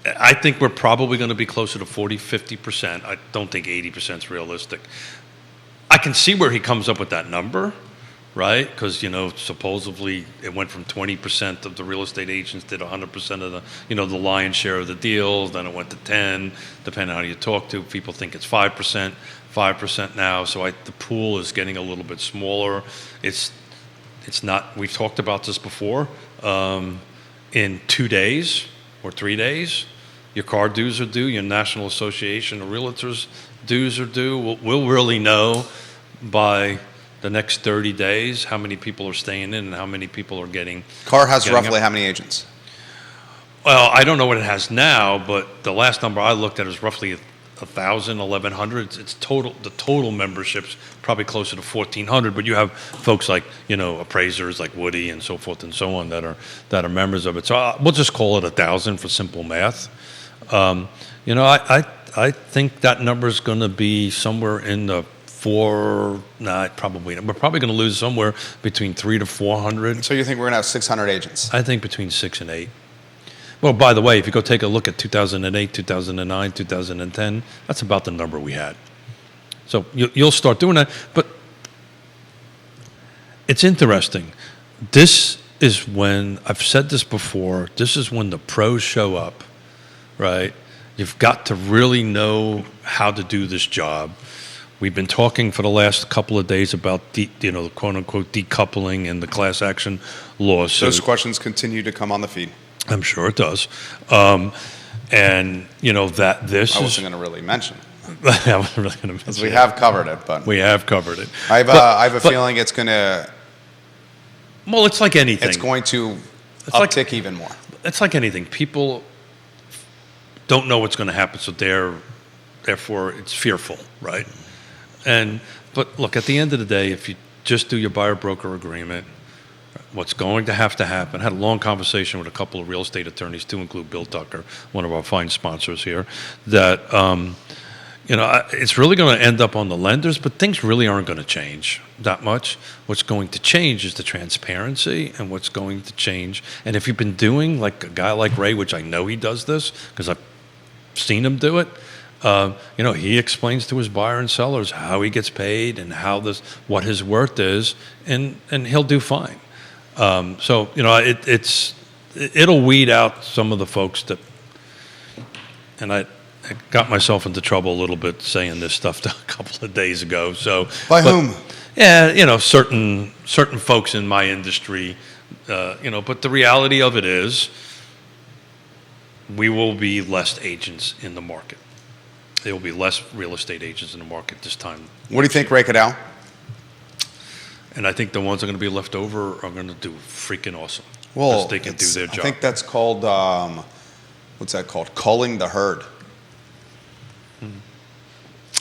I think we're probably going to be closer to 40, 50%. I don't think 80% is realistic. I can see where he comes up with that number, right? Because, supposedly it went from 20% of the real estate agents did 100% of the, the lion's share of the deals. Then it went to 10, depending on how you talk to. People think it's 5% now. So the pool is getting a little bit smaller. It's not, we've talked about this before. In 2 days or 3 days, your car dues are due, your National Association of Realtors dues are due. We'll really know by the next 30 days how many people are staying in and how many people are getting. CAR has roughly how many agents? Well, I don't know what it has now, but the last number I looked at is roughly 1,000, 1,100. It's total. The total membership's probably closer to 1,400. But you have folks like appraisers like Woody and so forth and so on that are members of it. So we'll just call it 1,000 for simple math. I think that number is going to be somewhere in the probably not. We're probably going to lose somewhere between 300 to 400. So you think we're going to have 600 agents? I think between 6 and 8. Well, by the way, if you go take a look at 2008, 2009, 2010, that's about the number we had. So you'll start doing that. But it's interesting. This is when, I've said this before, this is when the pros show up, right? You've got to really know how to do this job. We've been talking for the last couple of days about the quote-unquote decoupling and the class action lawsuit. Those questions continue to come on the feed. I'm sure it does. That this I wasn't going to really mention. I wasn't really going to mention. Because we have covered it, but we have covered it. I have a feeling it's going to. Well, it's like anything. It's going to uptick even more. It's like anything. People don't know what's going to happen, so therefore it's fearful, right? But look, at the end of the day, if you just do your buyer broker agreement, what's going to have to happen. I had a long conversation with a couple of real estate attorneys, to include Bill Tucker, one of our fine sponsors here, that it's really going to end up on the lenders, but things really aren't going to change that much. What's going to change is the transparency, and what's going to change. And if you've been doing, like a guy like Ray, which I know he does this because I've seen him do it, he explains to his buyer and sellers how he gets paid and what his worth is, and he'll do fine. It'll weed out some of the folks that, and I got myself into trouble a little bit saying this stuff a couple of days ago. So by whom? Yeah, certain folks in my industry, But the reality of it is, we will be less agents in the market. There will be less real estate agents in the market this time. What do you think, Ray Cadell? And I think the ones that are going to be left over are going to do freaking awesome. Well, because they can do their job. I think that's called, what's that called? Culling the herd.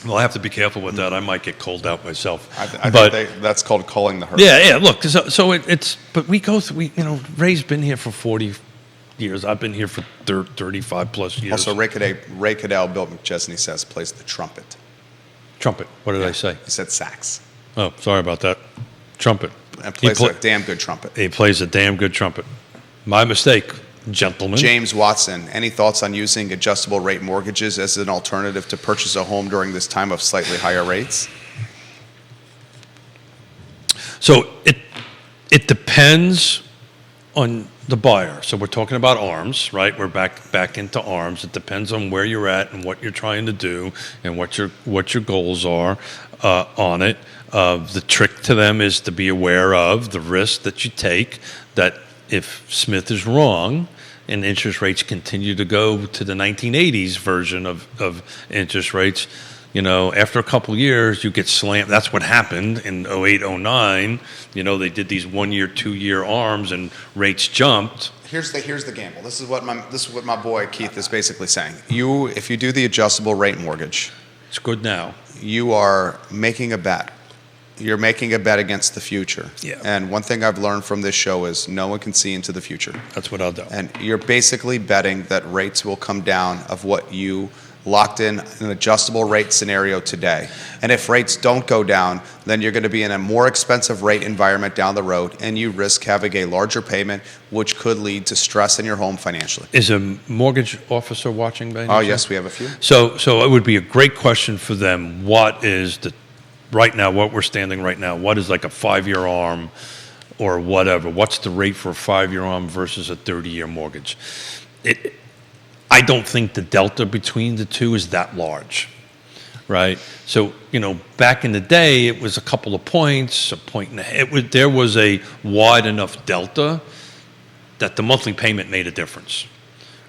Well, I have to be careful with that. I might get called out myself. I think that's called culling the herd. Yeah. Look, so it's. But we go through. Ray's been here for 40 years. I've been here for 35 plus years. Also, Ray Cadell, Bill McChesney says, plays the trumpet. Trumpet. What did I say? He said sax. Oh, sorry about that. Trumpet. And plays a damn good trumpet. He plays a damn good trumpet. My mistake, gentlemen. James Watson, any thoughts on using adjustable rate mortgages as an alternative to purchase a home during this time of slightly higher rates? So it depends on the buyer. So we're talking about ARMs, right? We're back into ARMs. It depends on where you're at and what you're trying to do and what your goals are on it. The trick to them is to be aware of the risk that you take, that if Smith is wrong and interest rates continue to go to the 1980s version of interest rates, after a couple of years, you get slammed. That's what happened in 08, 09. They did these 1 year, 2 year ARMs and rates jumped. Here's the gamble. This is what my boy Keith is basically saying. If you do the adjustable rate mortgage, it's good now. You are making a bet. You're making a bet against the future. Yeah. And one thing I've learned from this show is no one can see into the future. That's what I'll do. And you're basically betting that rates will come down of what you locked in an adjustable rate scenario today. And if rates don't go down, then you're going to be in a more expensive rate environment down the road, and you risk having a larger payment, which could lead to stress in your home financially. Is a mortgage officer watching, by any chance? Yes, we have a few. So it would be a great question for them. What is what we're standing right now, what is like a 5-year ARM or whatever? What's the rate for a 5-year ARM versus a 30-year mortgage? I don't think the delta between the two is that large, right? So, back in the day, it was a couple of points, a point and a half. There was a wide enough delta that the monthly payment made a difference,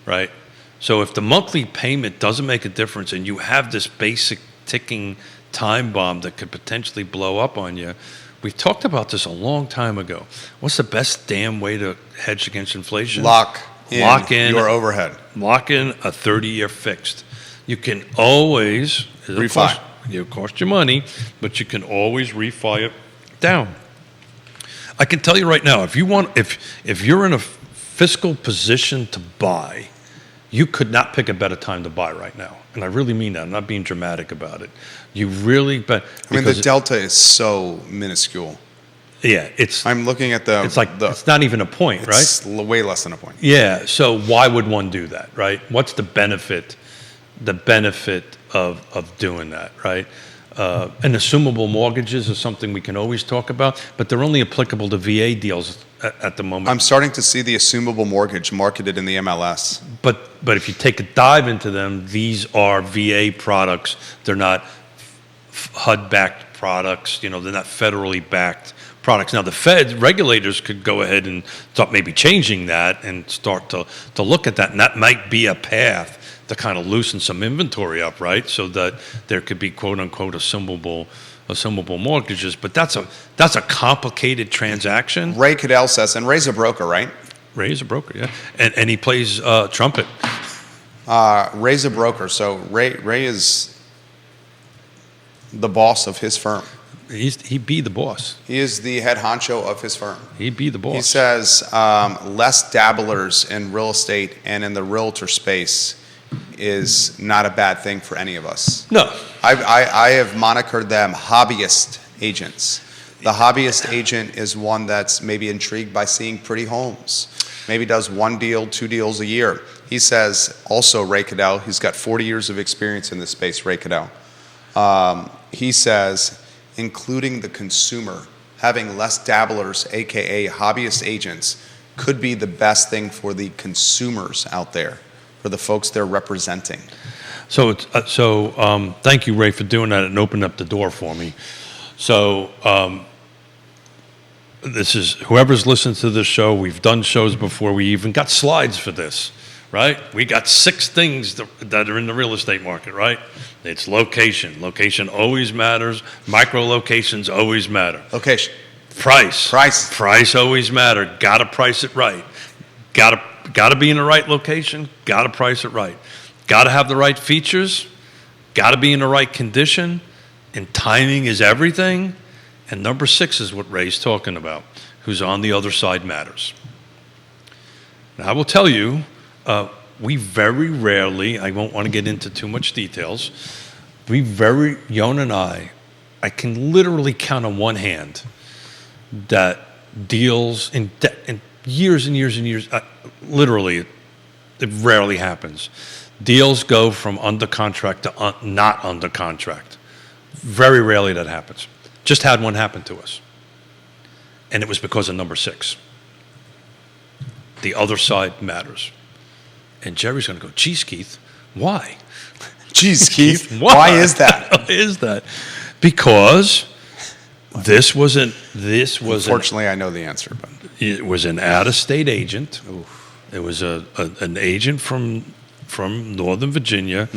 right? So if the monthly payment doesn't make a difference and you have this basic ticking time bomb that could potentially blow up on you, we've talked about this a long time ago. What's the best damn way to hedge against inflation? Lock in your overhead. Lock in a 30-year fixed. You can always refi. It'll cost you money, but you can always refi it down. I can tell you right now, if you're in a fiscal position to buy, you could not pick a better time to buy right now. And I really mean that. I'm not being dramatic about it. You really, but the delta is so minuscule. Yeah, I'm looking at the. It's not even a point, right? It's way less than a point. Yeah. So why would one do that, right? What's the benefit? The benefit of doing that, right? And assumable mortgages is something we can always talk about, but they're only applicable to VA deals at the moment. I'm starting to see the assumable mortgage marketed in the MLS. But if you take a dive into them, these are VA products. They're not HUD-backed products. They're not federally backed products. Now, the Fed regulators could go ahead and start maybe changing that and start to look at that, and that might be a path to kind of loosen some inventory up, right? So that there could be quote unquote assumable mortgages, but that's a complicated transaction. Ray Cadell says, and Ray's a broker, right? Ray's a broker, yeah, and he plays trumpet. Ray's a broker, so Ray is the boss of his firm. He be the boss. He is the head honcho of his firm. He be the boss. He says less dabblers in real estate and in the realtor space is not a bad thing for any of us. No. I have monikered them hobbyist agents. The hobbyist agent is one that's maybe intrigued by seeing pretty homes. Maybe does 1 deal, 2 deals a year. He says, also Ray Cadell, he's got 40 years of experience in this space, Ray Cadell. He says, including the consumer, having less dabblers, AKA hobbyist agents, could be the best thing for the consumers out there, for the folks they're representing. So, thank you, Ray, for doing that and opening up the door for me. So, this is, whoever's listened to this show, we've done shows before, we even got slides for this, right? We got 6 things that are in the real estate market, right? It's location. Location always matters. Micro locations always matter. Location. Price. Price always matter. Got to price it right. Got to be in the right location. Got to price it right. Got to have the right features. Got to be in the right condition. And timing is everything. And number 6 is what Ray's talking about. Who's on the other side matters. Now, I will tell you, we very rarely, I won't want to get into too much details, Yonna and I can literally count on one hand that deals in years and years and years, literally, it rarely happens. Deals go from under contract to not under contract. Very rarely that happens. Just had one happen to us. And it was because of number 6. The other side matters. And Jerry's going to go, geez, Keith, why? Geez, Keith, why is that? Why is that? Because this was Unfortunately, I know the answer, but it was an out-of-state agent. Oof. It was an agent from Northern Virginia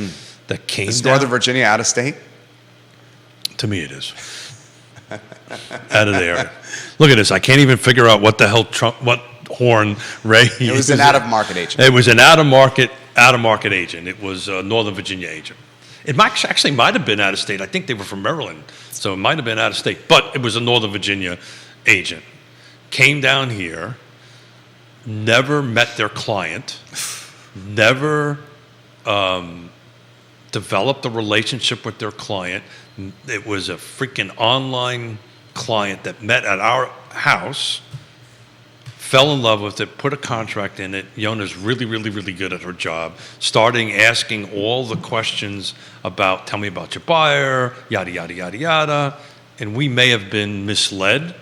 that came Is down. Northern Virginia out of state? To me, it is. Out of the area. Look at this. I can't even figure out what the hell what horn Ray used. It was an out-of-market agent. It was an out-of-market agent. It was a Northern Virginia agent. It actually might have been out of state. I think they were from Maryland, so it might have been out of state. But it was a Northern Virginia agent. Came down here, never met their client, never developed a relationship with their client. It was a freaking online client that met at our house, fell in love with it, put a contract in it. Yonna's really, really, really good at her job, starting asking all the questions about, tell me about your buyer, yada, yada, yada, yada. And we may have been misled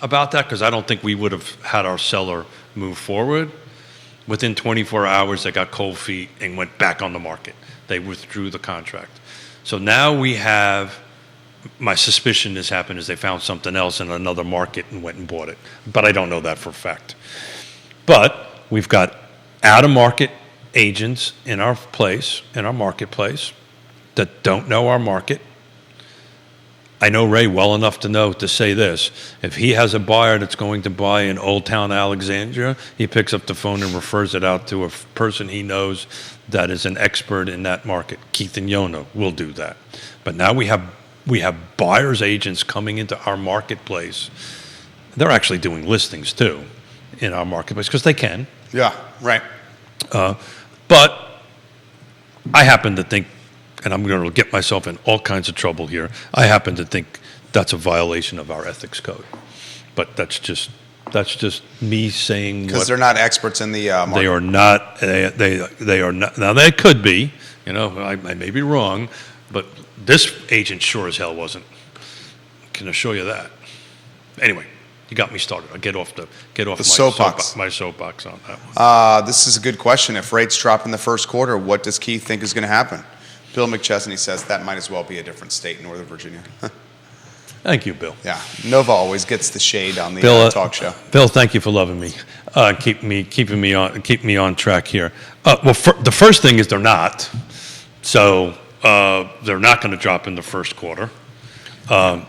about that because I don't think we would have had our seller move forward. Within 24 hours, they got cold feet and went back on the market. They withdrew the contract. So now we have, my suspicion has happened is they found something else in another market and went and bought it. But I don't know that for a fact. But we've got out-of-market agents in our marketplace, that don't know our market. I know Ray well enough to know to say this. If he has a buyer that's going to buy in Old Town Alexandria, he picks up the phone and refers it out to a person he knows that is an expert in that market. Keith and Yonna will do that. But now we have buyer's agents coming into our marketplace. They're actually doing listings too in our marketplace because they can. Yeah, right. But I happen to think, and I'm going to get myself in all kinds of trouble here, I happen to think that's a violation of our ethics code. But that's just me saying because they're not experts in the market. They are not. They are not. Now they could be. You know, I may be wrong, but this agent sure as hell wasn't. Can assure you that. Anyway, you got me started. I'll get off my soapbox on that one. This is a good question. If rates drop in the first quarter, what does Keith think is going to happen? Bill McChesney says that might as well be a different state, Northern Virginia. Thank you, Bill. Yeah, Nova always gets the shade on the talk show. Bill, thank you for loving me, keeping me on track here. The first thing is they're not, so they're not going to drop in the first quarter. I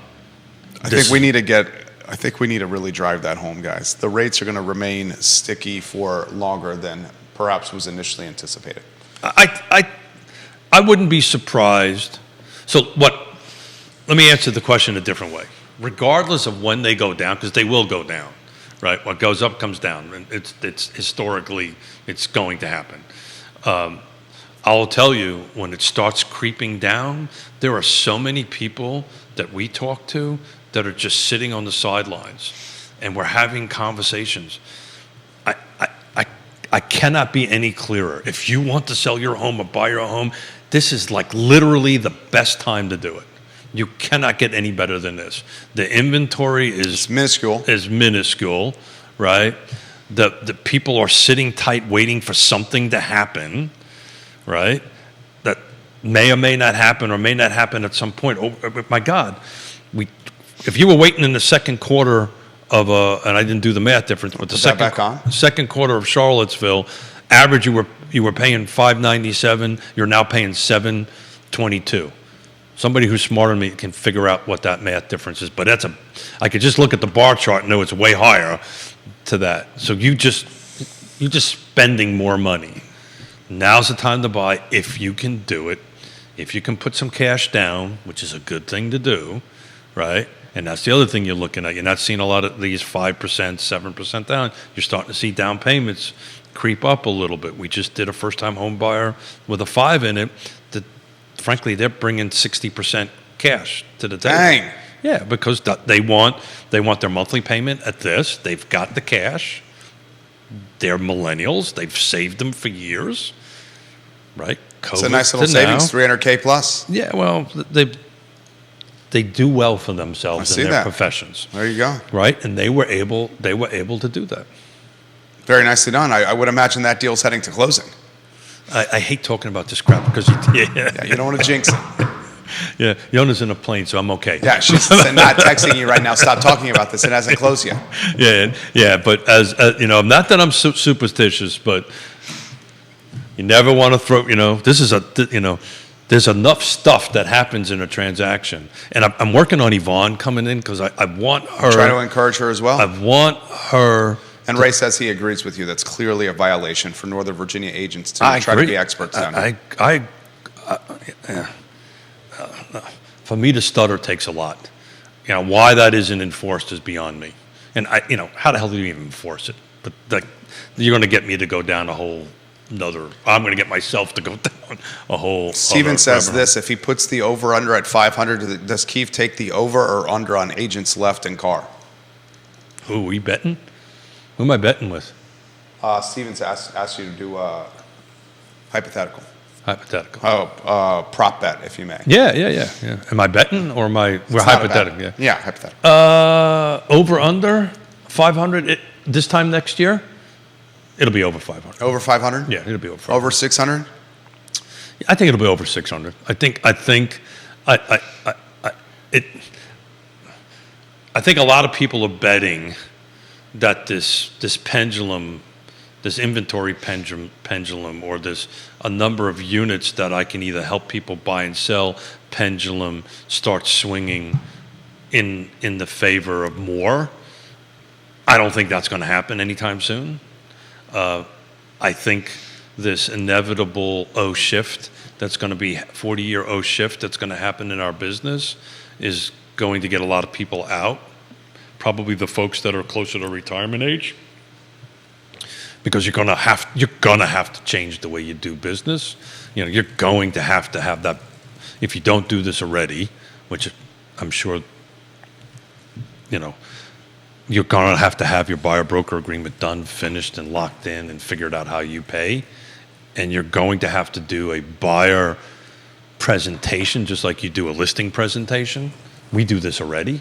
think we need to really drive that home, guys. The rates are going to remain sticky for longer than perhaps was initially anticipated. I wouldn't be surprised. So what? Let me answer the question a different way. regardless of when they go down, because they will go down, right? What goes up comes down, and it's historically it's going to happen. I'll tell you, when it starts creeping down, there are so many people that we talk to that are just sitting on the sidelines, and we're having conversations. I cannot be any clearer. If you want to sell your home or buy your home, this is like literally the best time to do it. You cannot get any better than this. The inventory is minuscule, right? The people are sitting tight waiting for something to happen, right? That may or may not happen or may not happen at some point. Oh, my God, if you were waiting in the second quarter of and I didn't do the math difference, but the second quarter of Charlottesville, average you were paying $597. You're now paying $722. Somebody who's smarter than me can figure out what that math difference is. But I could just look at the bar chart and know it's way higher to that. So you're just spending more money. Now's the time to buy if you can do it. If you can put some cash down, which is a good thing to do, right? And that's the other thing you're looking at. You're not seeing a lot of these 5%, 7% down. You're starting to see down payments creep up a little bit. We just did a first-time home buyer with a 5 in it that, frankly, they're bringing 60% cash to the table. Dang. Yeah, because they want their monthly payment at this. They've got the cash. They're millennials. They've saved them for years, right? It's a nice little savings, $300K plus. Yeah, well, they do well for themselves in their professions. There you go. Right, and they were able to do that. Very nicely done. I would imagine that deal's heading to closing. I hate talking about this crap because you don't want to jinx it. Yeah, Yonna's in a plane, so I'm okay. Yeah, she's not texting you right now. Stop talking about this. It hasn't closed yet. Yeah. But as you know, not that I'm superstitious, but you never want to throw. This is there's enough stuff that happens in a transaction, and I'm working on Yvonne coming in because I want her. Try to encourage her as well. I want her. And Ray says he agrees with you. That's clearly a violation for Northern Virginia agents to try to be experts down here. For me to stutter takes a lot. Why that isn't enforced is beyond me. And how the hell do you even enforce it? But you're going to get me to go down a whole another. I'm going to get myself to go down a whole. Steven says this: if he puts the over under at 500, does Keith take the over or under on agents left in car? Who are we betting? Who am I betting with? Steven's asked you to do hypothetical. Hypothetical. Prop bet, if you may. Yeah. Am I betting or am I? We're hypothetical. Yeah, hypothetical. Over under 500 this time next year. It'll be over 500. Over 500? Yeah, it'll be over 500. Over 600? I think it'll be over 600. I think a lot of people are betting that this pendulum, this inventory pendulum, or this a number of units that I can either help people buy and sell pendulum starts swinging in the favor of more. I don't think that's going to happen anytime soon. I think this inevitable O shift that's going to be 40-year O shift that's going to happen in our business is going to get a lot of people out, probably the folks that are closer to retirement age, because you're going to have to change the way you do business. You're going to have that. If you don't do this already, which I'm sure, you're going to have your buyer-broker agreement done, finished, and locked in and figured out how you pay. And you're going to have to do a buyer presentation just like you do a listing presentation. We do this already,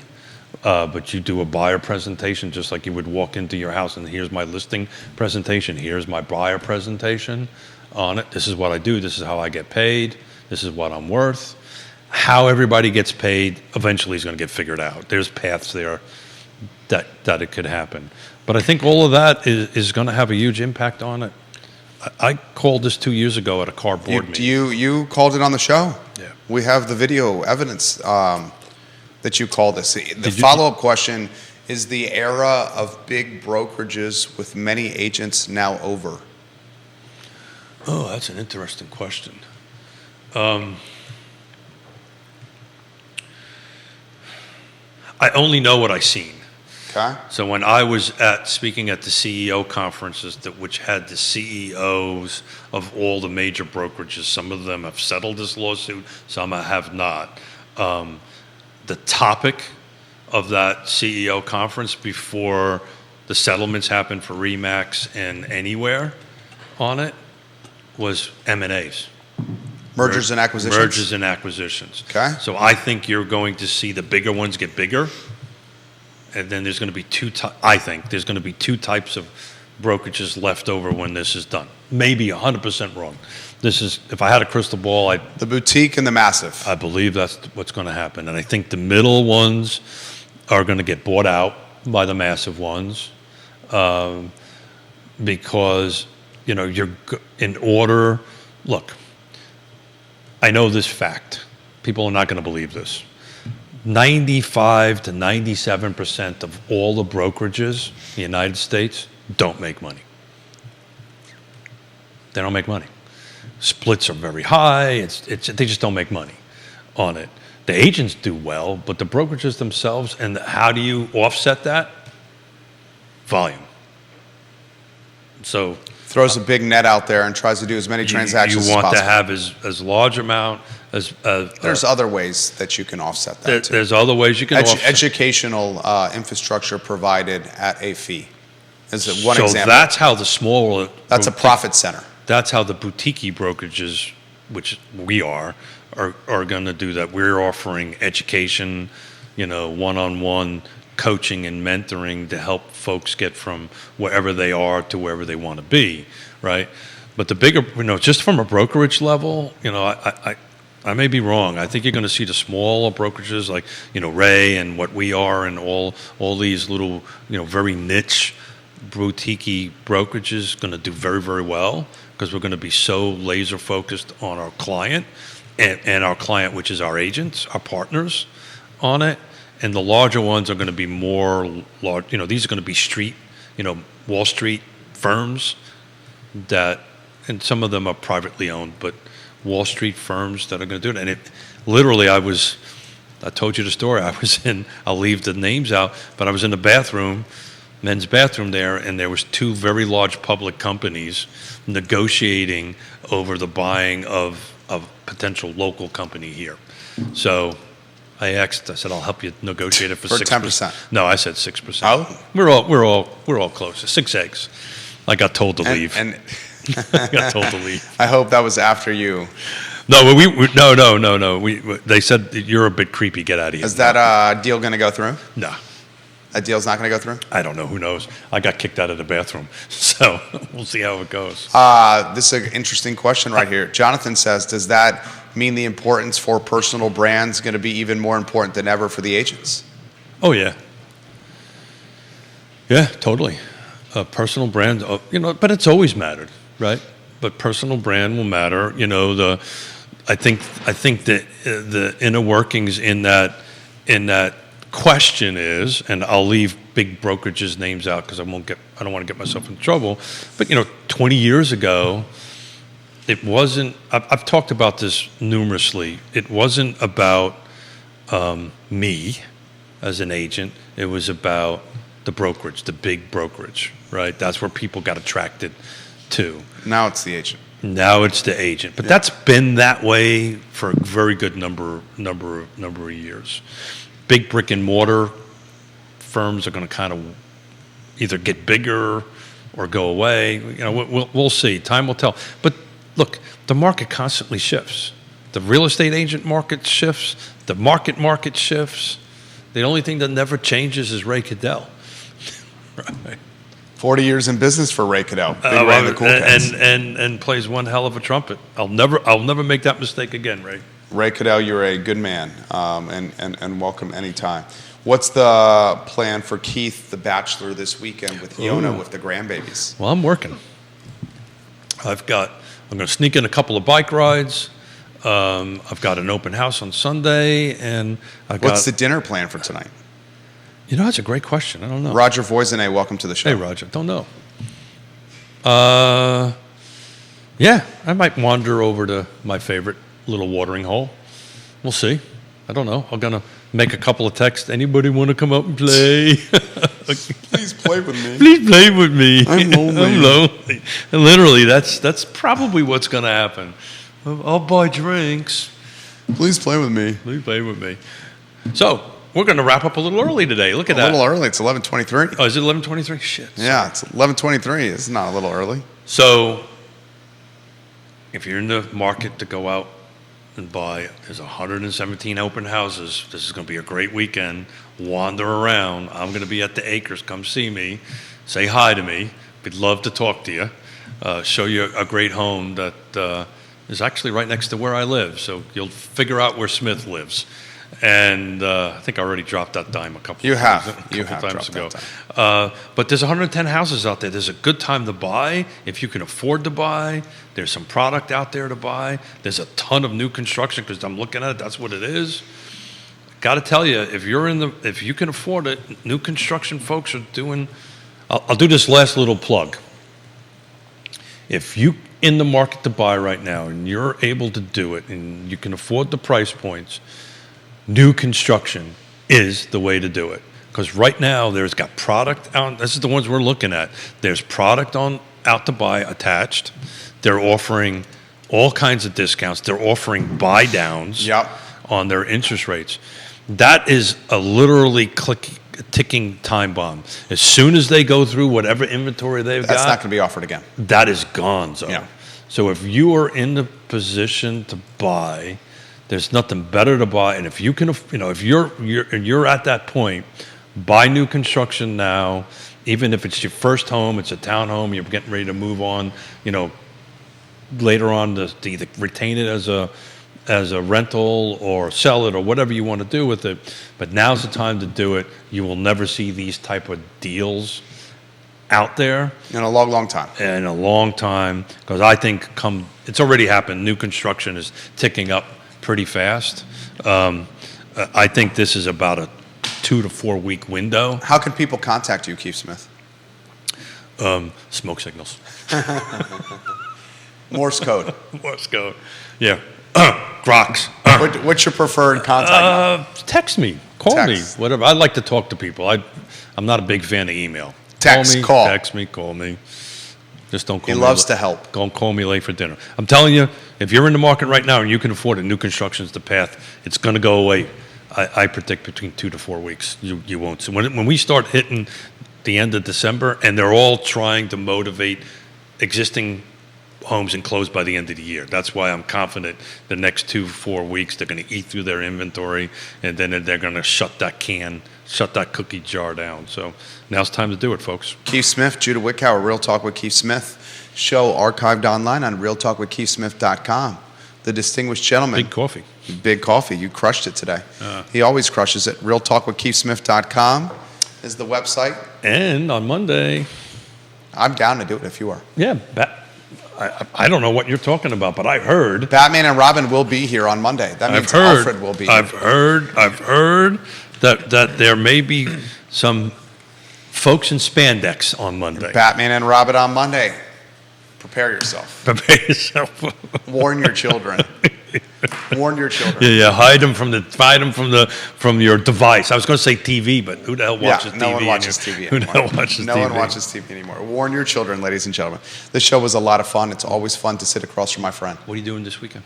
but you do a buyer presentation just like you would walk into your house and here's my listing presentation, here's my buyer presentation on it. This is what I do, this is how I get paid, this is what I'm worth. How everybody gets paid eventually is going to get figured out. There's paths there that it could happen. But I think all of that is going to have a huge impact on it. I called this 2 years ago at a car board meeting. You called it on the show? Yeah. We have the video evidence that you called this. The follow-up question, is the era of big brokerages with many agents now over? Oh, that's an interesting question. I only know what I've seen. Okay. So when I was speaking at the CEO conferences which had the CEOs of all the major brokerages, some of them have settled this lawsuit, some have not. The topic of that CEO conference before the settlements happened for Remax and Anywhere on it was M&As. Mergers and acquisitions? Mergers and acquisitions. Okay. So I think you're going to see the bigger ones get bigger. And then there's going to be I think there's going to be two types of brokerages left over when this is done. Maybe 100% wrong. This is, if I had a crystal ball, the boutique and the massive. I believe that's what's going to happen. And I think the middle ones are going to get bought out by the massive ones because, you're in order. Look, I know this fact. People are not going to believe this. 95 to 97% of all the brokerages in the United States don't make money. They don't make money. Splits are very high. They just don't make money on it. The agents do well, but the brokerages themselves, and how do you offset that? Volume. So throws a big net out there and tries to do as many transactions as possible. You want to have as large amount as... there's other ways that you can offset that too. There's other ways you can offset. Educational infrastructure provided at a fee is one example. So that's how the smaller... That's a profit center. That's how the boutique brokerages, which we are going to do that. We're offering education, one-on-one coaching and mentoring to help folks get from wherever they are to wherever they want to be, right? But the bigger, just from a brokerage level, I may be wrong. I think you're going to see the smaller brokerages like, Ray and what we are and all these little, very niche boutique brokerages going to do very, very well because we're going to be so laser focused on our client and our client, which is our agents, our partners on it. And the larger ones are going to be more large. These are going to be street, Wall Street firms and some of them are privately owned, but Wall Street firms that are going to do it. And literally, I told you the story. I'll leave the names out, but I was in the bathroom, men's bathroom there, and there was two very large public companies negotiating over the buying of a potential local company here. So I said, I'll help you negotiate it for 10%. No, I said 6%. Oh, we're all close. 6 eggs. I got told to leave. And I got told to leave. I hope that was after you. No, no. They said you're a bit creepy. Get out of here. Is that deal going to go through? No. That deal's not going to go through? I don't know. Who knows? I got kicked out of the bathroom, so we'll see how it goes. This is an interesting question right here. Jonathan says, does that mean the importance for personal brands going to be even more important than ever for the agents? Oh, yeah. Yeah, totally. Personal brand, but it's always mattered, right? But personal brand will matter. I think the inner workings in that question is, and I'll leave big brokerages names out because I don't want to get myself in trouble. But 20 years ago, it wasn't. I've talked about this numerously. It wasn't about me as an agent. It was about the brokerage, the big brokerage, right? That's where people got attracted to. Now it's the agent. Now it's the agent, but that's been that way for a very good number of years. Big brick and mortar firms are going to kind of either get bigger or go away. We'll see. Time will tell. But look, the market constantly shifts. The real estate agent market shifts. The market shifts. The only thing that never changes is Ray Cadell. Right. 40 years in business for Ray Cadell. Big Ray and the Cool Cats. And plays one hell of a trumpet. I'll never make that mistake again, Ray. Ray Cadell, you're a good man, and welcome anytime. What's the plan for Keith, the bachelor, this weekend with Yonna with the grandbabies? Well, I'm working. I'm going to sneak in a couple of bike rides. I've got an open house on Sunday, and What's the dinner plan for tonight? That's a great question. I don't know. Roger Voisinay, welcome to the show. Hey, Roger. Don't know. Yeah, I might wander over to my favorite little watering hole. We'll see. I don't know. I'm gonna make a couple of texts. Anybody want to come up and play? Please play with me. Please play with me. I'm lonely. I'm lonely. And literally, that's probably what's going to happen. I'll buy drinks. Please play with me. Please play with me. So we're going to wrap up a little early today. Look at A that. little early. It's 11:23. Oh, is it 11:23? Shit. Yeah, it's 11:23. It's not a little early. So if you're in the market to go out and buy, there's 117 open houses. This is going to be a great weekend. Wander around. I'm going to be at the Acres. Come see me. Say hi to me. We'd love to talk to you. Show you a great home that is actually right next to where I live. So you'll figure out where Smith lives. And I think I already dropped that dime a couple of times ago. But there's 110 houses out there. There's a good time to buy if you can afford to buy. There's some product out there to buy. There's a ton of new construction because I'm looking at it. That's what it is. Got to tell you, if you can afford it, new construction folks are doing. I'll do this last little plug. If you in the market to buy right now and you're able to do it and you can afford the price points, new construction is the way to do it. Because right now there's got product out. This is the ones we're looking at. There's product out to buy attached. They're offering all kinds of discounts. They're offering buy downs on their interest rates. That is a literally ticking time bomb. As soon as they go through whatever inventory they've got, that's not going to be offered again. That is gone. Yeah. So if you are in the position to buy, there's nothing better to buy. And if you can, if you're at that point, buy new construction now. Even if it's your first home, it's a townhome, you're getting ready to move on. Later on to either retain it as a rental or sell it or whatever you want to do with it. But now's the time to do it. You will never see these type of deals out there in a long, long time. In a long time, because I think it's already happened. New construction is ticking up pretty fast. I think this is about a 2 to 4 week window. How can people contact you, Keith Smith? Smoke signals. Morse code. Morse code. Yeah. Groks. What's your preferred contact? Text me. Call me. Whatever. I like to talk to people. I'm not a big fan of email. Text, call. Text me, call me. Just don't call me. He loves to help. Don't call me late for dinner. I'm telling you, if you're in the market right now and you can afford it, new construction's the path. It's going to go away. I predict between 2 to 4 weeks. You won't. So when we start hitting the end of December, and they're all trying to motivate existing homes and close by the end of the year. That's why I'm confident the next 2-4 weeks they're going to eat through their inventory, and then they're going to shut that cookie jar down. So now's the time to do it, folks. Keith Smith, Judah Wickower, Real Talk with Keith Smith. Show archived online on realtalkwithkeithsmith.com. The distinguished gentleman. Big coffee. Big coffee. You crushed it today. He always crushes it. realtalkwithkeithsmith.com is the website. And on Monday. I'm down to do it if you are. Yeah. I don't know what you're talking about, but I heard Batman and Robin will be here on Monday. That means Alfred will be here. I've heard that there may be some folks in spandex on Monday. Batman and Robin on Monday. Prepare yourself. Prepare yourself. Warn your children. Warn your children. Yeah. Hide them from your device. I was going to say TV, but who the hell watches TV? No one watches TV anymore. Who the hell watches TV? No one watches TV anymore. Warn your children, ladies and gentlemen. This show was a lot of fun. It's always fun to sit across from my friend. What are you doing this weekend?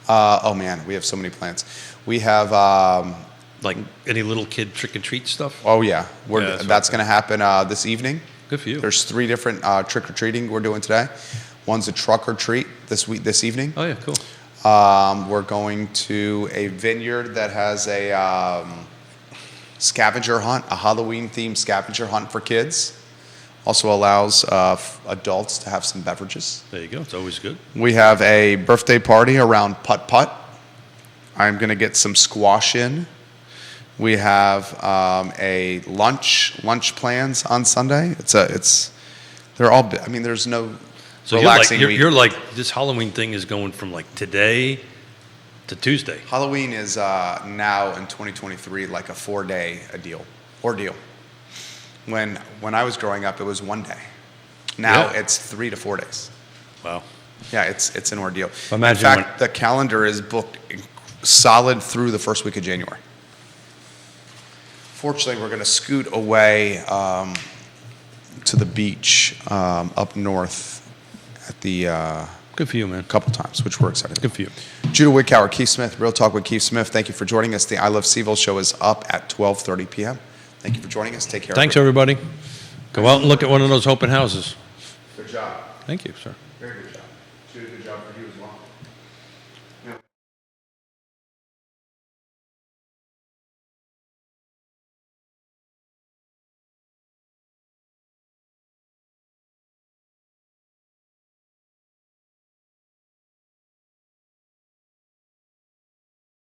Oh man, we have so many plans. We have like any little kid trick or treat stuff. Oh yeah, that's going to happen this evening. Good for you. There's 3 different trick or treating we're doing today. One's a truck or treat this evening. Oh yeah, cool. We're going to a vineyard that has a scavenger hunt, a Halloween-themed scavenger hunt for kids. Also allows adults to have some beverages. There you go. It's always good. We have a birthday party around putt-putt. I'm going to get some squash in. We have a lunch plans on Sunday. They're all. I mean, there's no. So you're like this Halloween thing is going from like today to Tuesday. Halloween is now in 2023 like a 4-day ordeal. When I was growing up, it was 1 day. Now it's 3 to 4 days. Wow. Yeah, it's an ordeal. Imagine in fact, the calendar is booked solid through the first week of January. Fortunately, we're going to scoot away to the beach up north at the Good for you, man. couple times, which we're excited. Good for you. Judah Wickower, Keith Smith, Real Talk with Keith Smith. Thank you for joining us. The I Love CVille show is up at 12:30 p.m. Thank you for joining us. Take care. Thanks, everybody. Go out and look at one of those open houses. Good job. Thank you, sir. Very good job.